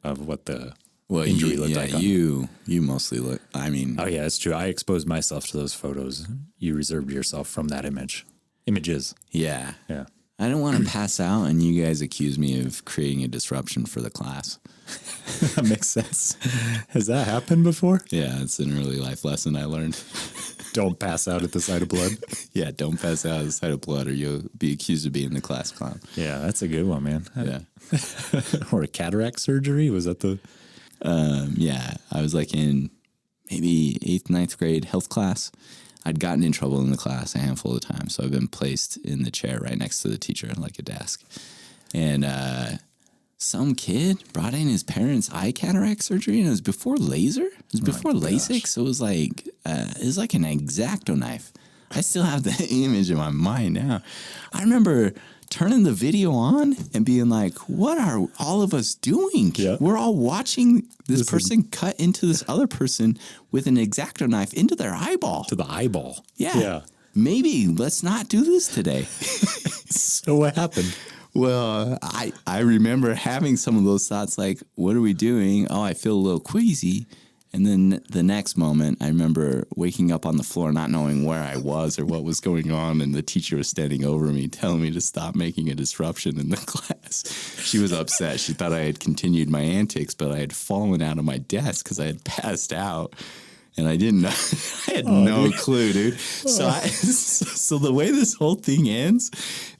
of what the injury looked like. You mostly look, I mean. Oh, yeah, it's true. I exposed myself to those photos. You reserved yourself from that images. Yeah. Yeah. I don't want to pass out and you guys accuse me of creating a disruption for the class. That makes sense. Has that happened before? Yeah, it's an early life lesson I learned. Don't pass out at the sight of blood. Yeah, don't pass out at the sight of blood or you'll be accused of being the class clown. Yeah, that's a good one, man. Yeah. Or a cataract surgery? Was that the... Yeah, I was like in maybe 8th, 9th grade health class. I'd gotten in trouble in the class a handful of times, so I've been placed in the chair right next to the teacher, like a desk. And some kid brought in his parents' eye cataract surgery, and it was before laser. It was before LASIK, so it was like an X-Acto knife. I still have the image in my mind now. I remember turning the video on and being like, what are all of us doing? Yeah. We're all watching this person cut into this other person with an X-Acto knife into their eyeball. To the eyeball. Yeah. Maybe let's not do this today. So what happened? Well, I remember having some of those thoughts like, what are we doing? Oh, I feel a little queasy. And then the next moment, I remember waking up on the floor, not knowing where I was or what was going on. And the teacher was standing over me, telling me to stop making a disruption in the class. She was upset. She thought I had continued my antics, but I had fallen out of my desk because I had passed out. And I didn't know. I had no clue, dude. So the way this whole thing ends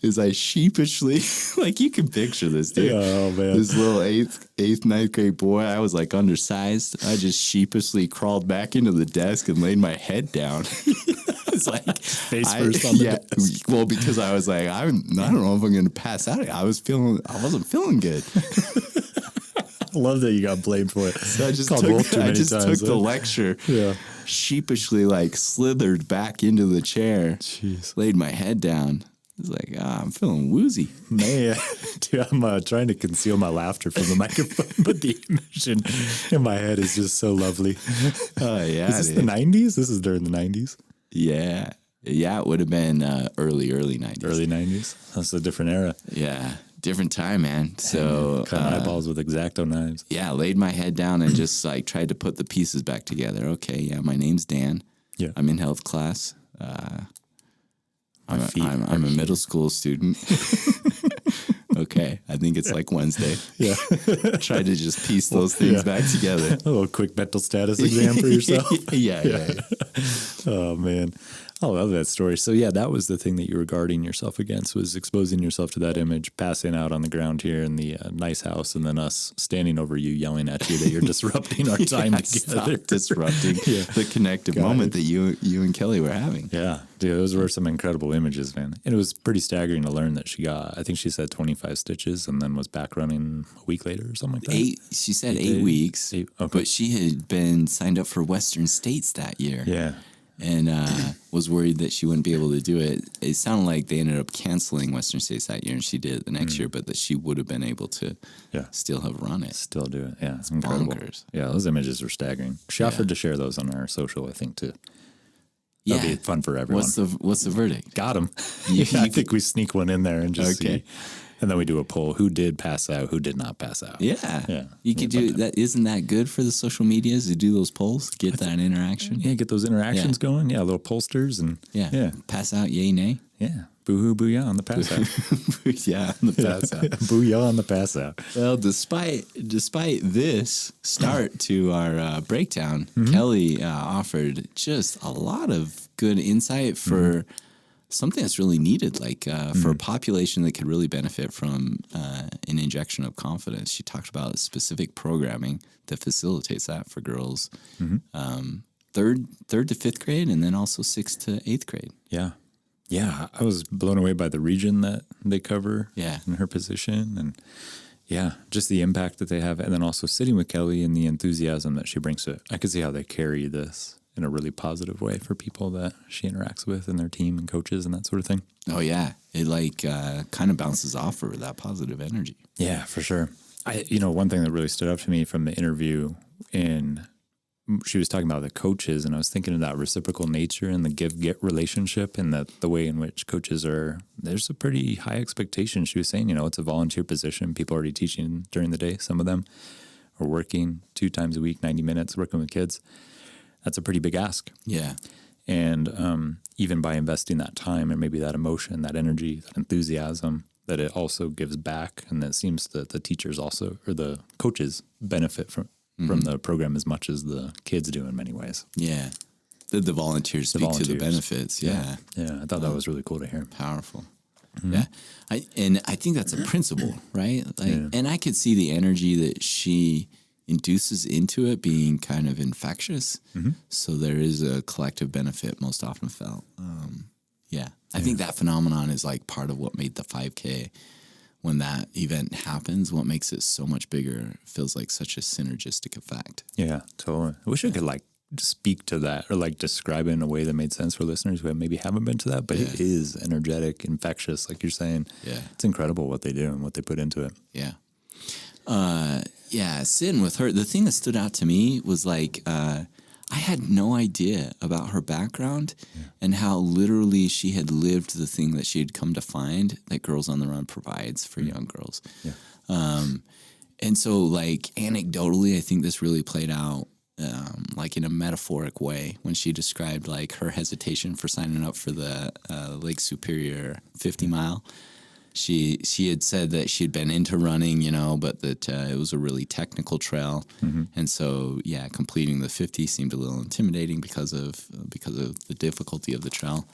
is I sheepishly, like you can picture this, dude. Oh, man. This little 8th, 9th grade boy, I was like undersized. I just sheepishly crawled back into the desk and laid my head down. It's like face first on the desk. Well, because I was like, I don't know if I'm going to pass out. I wasn't feeling good. I love that you got blamed for it. So I just took the lecture, sheepishly like slithered back into the chair, laid my head down. I was like, I'm feeling woozy. Man, dude, I'm trying to conceal my laughter from the microphone, but the emotion in my head is just so lovely. Oh, yeah. Is this the 90s? This is during the 90s? Yeah. Yeah, it would have been early 90s. Early 90s? That's a different era. Yeah. Different time, man. So cut eyeballs with X-Acto knives. Yeah, laid my head down and just like tried to put the pieces back together. Okay, yeah, my name's Dan. Yeah. I'm in health class. I'm a middle school student. Okay, I think it's like Wednesday. Yeah. Try to just piece those things back together. A little quick mental status exam for yourself. Yeah. Oh, man. I love that story. So, yeah, that was the thing that you were guarding yourself against, was exposing yourself to that image, passing out on the ground here in the nice house, and then us standing over you, yelling at you that you're disrupting our time together. Stop disrupting the connective moment that you and Kelly were having. Yeah. Dude, those were some incredible images, man. And it was pretty staggering to learn that she got, I think she said 25 stitches and then was back running a week later or something like that. She said 8 weeks, but she had been signed up for Western States that year. Yeah. And was worried that she wouldn't be able to do it. It sounded like they ended up canceling Western States that year, and she did it the next year, but that she would have been able to still have run it. Still do it. Yeah, it's incredible. Bonkers. Yeah, those images were staggering. She offered to share those on our social, I think, too. Yeah. That'd be fun for everyone. What's the verdict? Got him. I think we sneak one in there and just see. And then we do a poll. Who did pass out? Who did not pass out? Yeah. You could do that. Isn't that good for the social medias to do those polls? Get that interaction? Yeah, get those interactions going. Yeah, little pollsters and Pass out, yay, nay? Yeah. Boo-hoo, booyah on the pass out. On the pass out. Booyah on the pass out. Well, despite this start to our breakdown, Kelly offered just a lot of good insight for something that's really needed, like for a population that could really benefit from an injection of confidence. She talked about specific programming that facilitates that for girls, third to fifth grade, and then also 6th to 8th grade. Yeah. Yeah, I was blown away by the region that they cover in her position, and just the impact that they have, and then also sitting with Kelly and the enthusiasm that she brings to it. I could see how they carry this in a really positive way for people that she interacts with and their team and coaches and that sort of thing. Oh, yeah. It kind of bounces off her, that positive energy. Yeah, for sure. One thing that really stood out to me from the interview, she was talking about the coaches, and I was thinking of that reciprocal nature and the give-get relationship, and the way in which coaches there's a pretty high expectation. She was saying, it's a volunteer position. People are already teaching during the day. Some of them are working 2 times a week, 90 minutes, working with kids. That's a pretty big ask. Yeah. And even by investing that time and maybe that emotion, that energy, that enthusiasm, that it also gives back. And it seems that the teachers also, or the coaches, benefit from the program as much as the kids do in many ways. Yeah. The volunteers speak to the benefits. Yeah. Yeah. I thought that was really cool to hear. Powerful. Yeah. I think that's a principle, right? And I could see the energy that she induces into it being kind of infectious. So there is a collective benefit most often felt. I think that phenomenon is like part of what made the 5K, when that event happens, what makes it so much bigger. It feels like such a synergistic effect. Yeah, totally. I wish I could speak to that or describe it in a way that made sense for listeners who maybe haven't been to that, but it is energetic, infectious, like you're saying. Yeah. It's incredible what they do and what they put into it. Yeah. Sitting with her, the thing that stood out to me was I had no idea about her background and how literally she had lived the thing that she had come to find that Girls on the Run provides for young girls. Yeah. And so anecdotally, I think this really played out in a metaphoric way when she described her hesitation for signing up for the Lake Superior 50 mile. She had said that she had been into running, but that it was a really technical trail. And so, completing the 50 seemed a little intimidating because of the difficulty of the trail.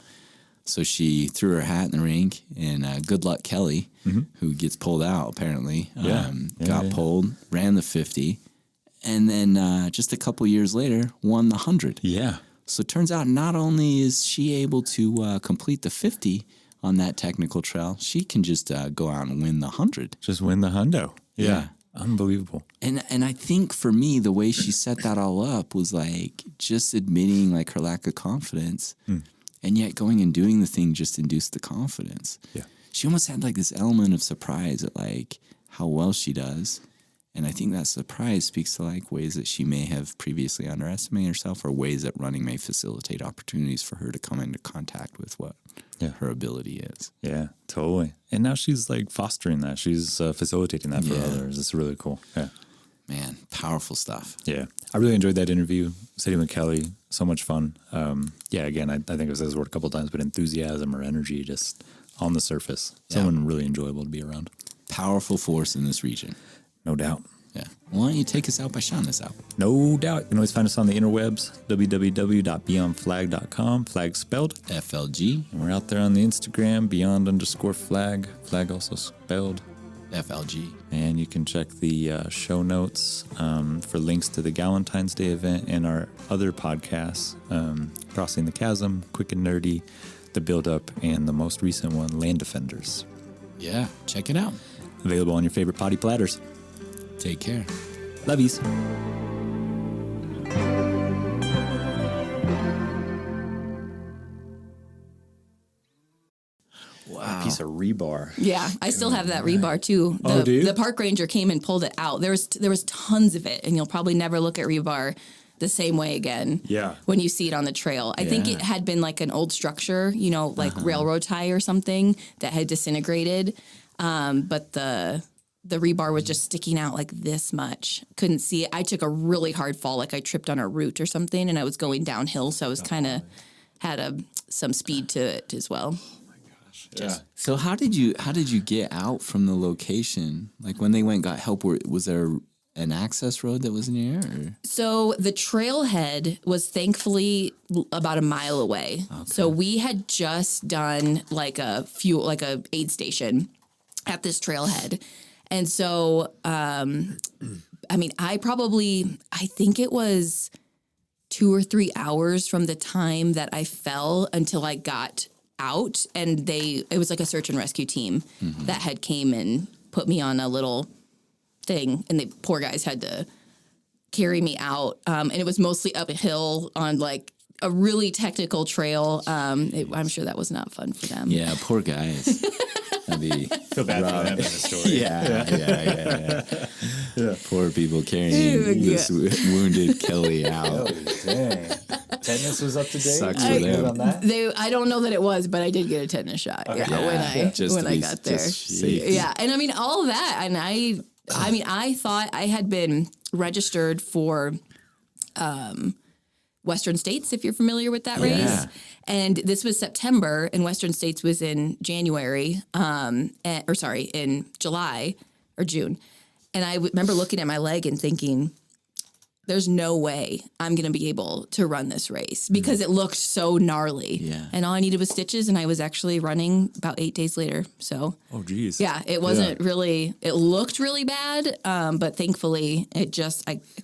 So she threw her hat in the ring, and good luck Kelly, who gets pulled out apparently, got pulled, ran the 50, and then just a couple years later won the 100. Yeah. So it turns out not only is she able to complete the 50 on that technical trail, she can just go out and win the 100. Just win the hundo. Yeah. Unbelievable. And I think for me, the way she set that all up was just admitting her lack of confidence, and yet going and doing the thing just induced the confidence. Yeah. She almost had this element of surprise at how well she does. And I think that surprise speaks to ways that she may have previously underestimated herself, or ways that running may facilitate opportunities for her to come into contact with what her ability is. Yeah, totally. And now she's fostering that. She's facilitating that for others. It's really cool. Yeah. Man, powerful stuff. Yeah. I really enjoyed that interview. Sitting with Kelly, so much fun. Again, I think I've said this word a couple of times, but enthusiasm or energy just on the surface. Someone really enjoyable to be around. Powerful force in this region. No doubt. Yeah. Why don't you take us out by shouting us out? No doubt. You can always find us on the interwebs, www.beyondflag.com, flag spelled. FLG. And we're out there on the Instagram, beyond_flag, flag also spelled. FLG. And you can check the show notes for links to the Galentine's Day event and our other podcasts, Crossing the Chasm, Quick and Nerdy, The Build Up, and the most recent one, Land Defenders. Yeah, check it out. Available on your favorite potty platters. Take care. Lovies. Wow. A piece of rebar. Yeah, I still have that rebar too. Do you? The park ranger came and pulled it out. There was tons of it, and you'll probably never look at rebar the same way again. Yeah. When you see it on the trail. I think it had been like an old structure, like railroad tie or something that had disintegrated. But the rebar was just sticking out like this much. Couldn't see it. I took a really hard fall, like I tripped on a root or something, and I was going downhill, so I was kind of had some speed to it as well. Yeah. So how did you get out from the location? Like when they went and got help, was there an access road that was near? Or? So the trailhead was thankfully about a mile away. Okay. So we had just done like a aid station at this trailhead. And so, I think it was 2 or 3 hours from the time that I fell until I got out, and it was like a search and rescue team that had came and put me on a little thing, and the poor guys had to carry me out. And it was mostly uphill on like a really technical trail. I'm sure that was not fun for them. Yeah, poor guys. That'd be feel bad for them in the story. Yeah. Poor people carrying this wounded Kelly out. Dang. Tetanus was up to date? Sucks for them. On that? I don't know that it was, but I did get a tetanus shot. Okay. When I got there. Yeah, and I mean all that, and I thought I had been registered for Western States, if you're familiar with that race. And this was September, and Western States was in January, in July or June. And I remember looking at my leg and thinking, there's no way I'm going to be able to run this race because it looked so gnarly. Yeah. And all I needed was stitches, and I was actually running about 8 days later. So, oh, geez. Yeah, it wasn't really, it looked really bad, but thankfully it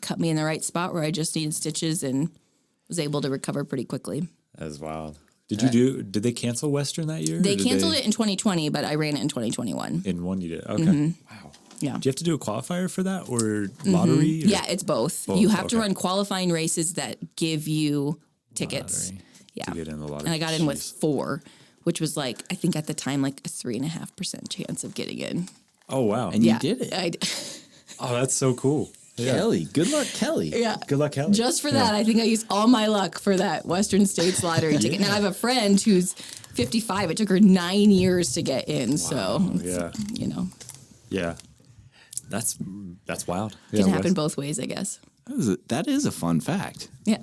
cut me in the right spot where I just needed stitches and was able to recover pretty quickly. That's wild. Did they cancel Western that year? They canceled it in 2020, but I ran it in 2021. In one you did. Okay. Wow. Yeah. Do you have to do a qualifier for that or lottery? Or? Yeah, it's both. You have to run qualifying races that give you tickets. Lottery. Yeah. To get in the lottery. And I got in with 4, which was like, I think at the time, like a 3.5% chance of getting in. Oh, wow. And you did it. Oh, that's so cool. Yeah. Kelly. Good luck, Kelly. Yeah. Good luck, Kelly. Just for that, I think I used all my luck for that Western States lottery ticket. Now I have a friend who's 55. It took her 9 years to get in. Wow. So, Yeah. That's wild. It can happen both ways, I guess. That is a fun fact. Yeah.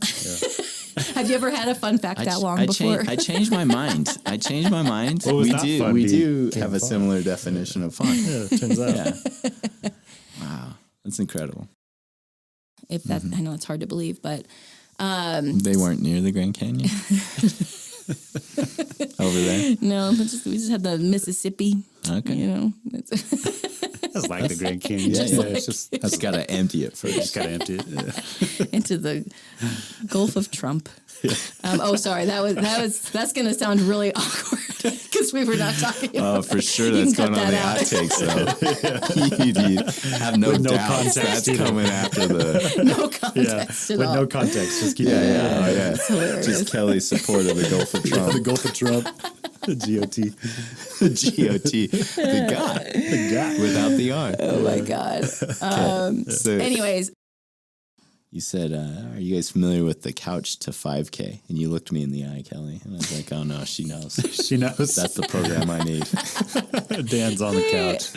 Have you ever had a fun fact that long before? I changed my mind. What was We do have a similar definition of fun. Yeah, it turns out. Yeah. Wow. That's incredible. If that, I know it's hard to believe, but they weren't near the Grand Canyon over there. No, we just had the Mississippi. Okay, That's like the Grand Canyon. It's just that's got to empty it first. Just got to empty it into the Gulf of Trump. Sorry, that's going to sound really awkward because we were not talking about. Oh, for sure, that's going on the outtakes. You have no doubts that's coming after the no context at all. With no context, just keep it. It's hilarious. Just Kelly's support of the Gulf of Trump. The Gulf of Trump. The GOT. The GOT. The guy without the R. Oh my God. So, anyways. You said, are you guys familiar with the couch to 5K? And you looked me in the eye, Kelly. And I was like, oh no, she knows. She knows. That's the program I need. Dan's on the couch.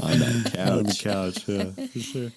On that couch. On the couch, yeah, for sure.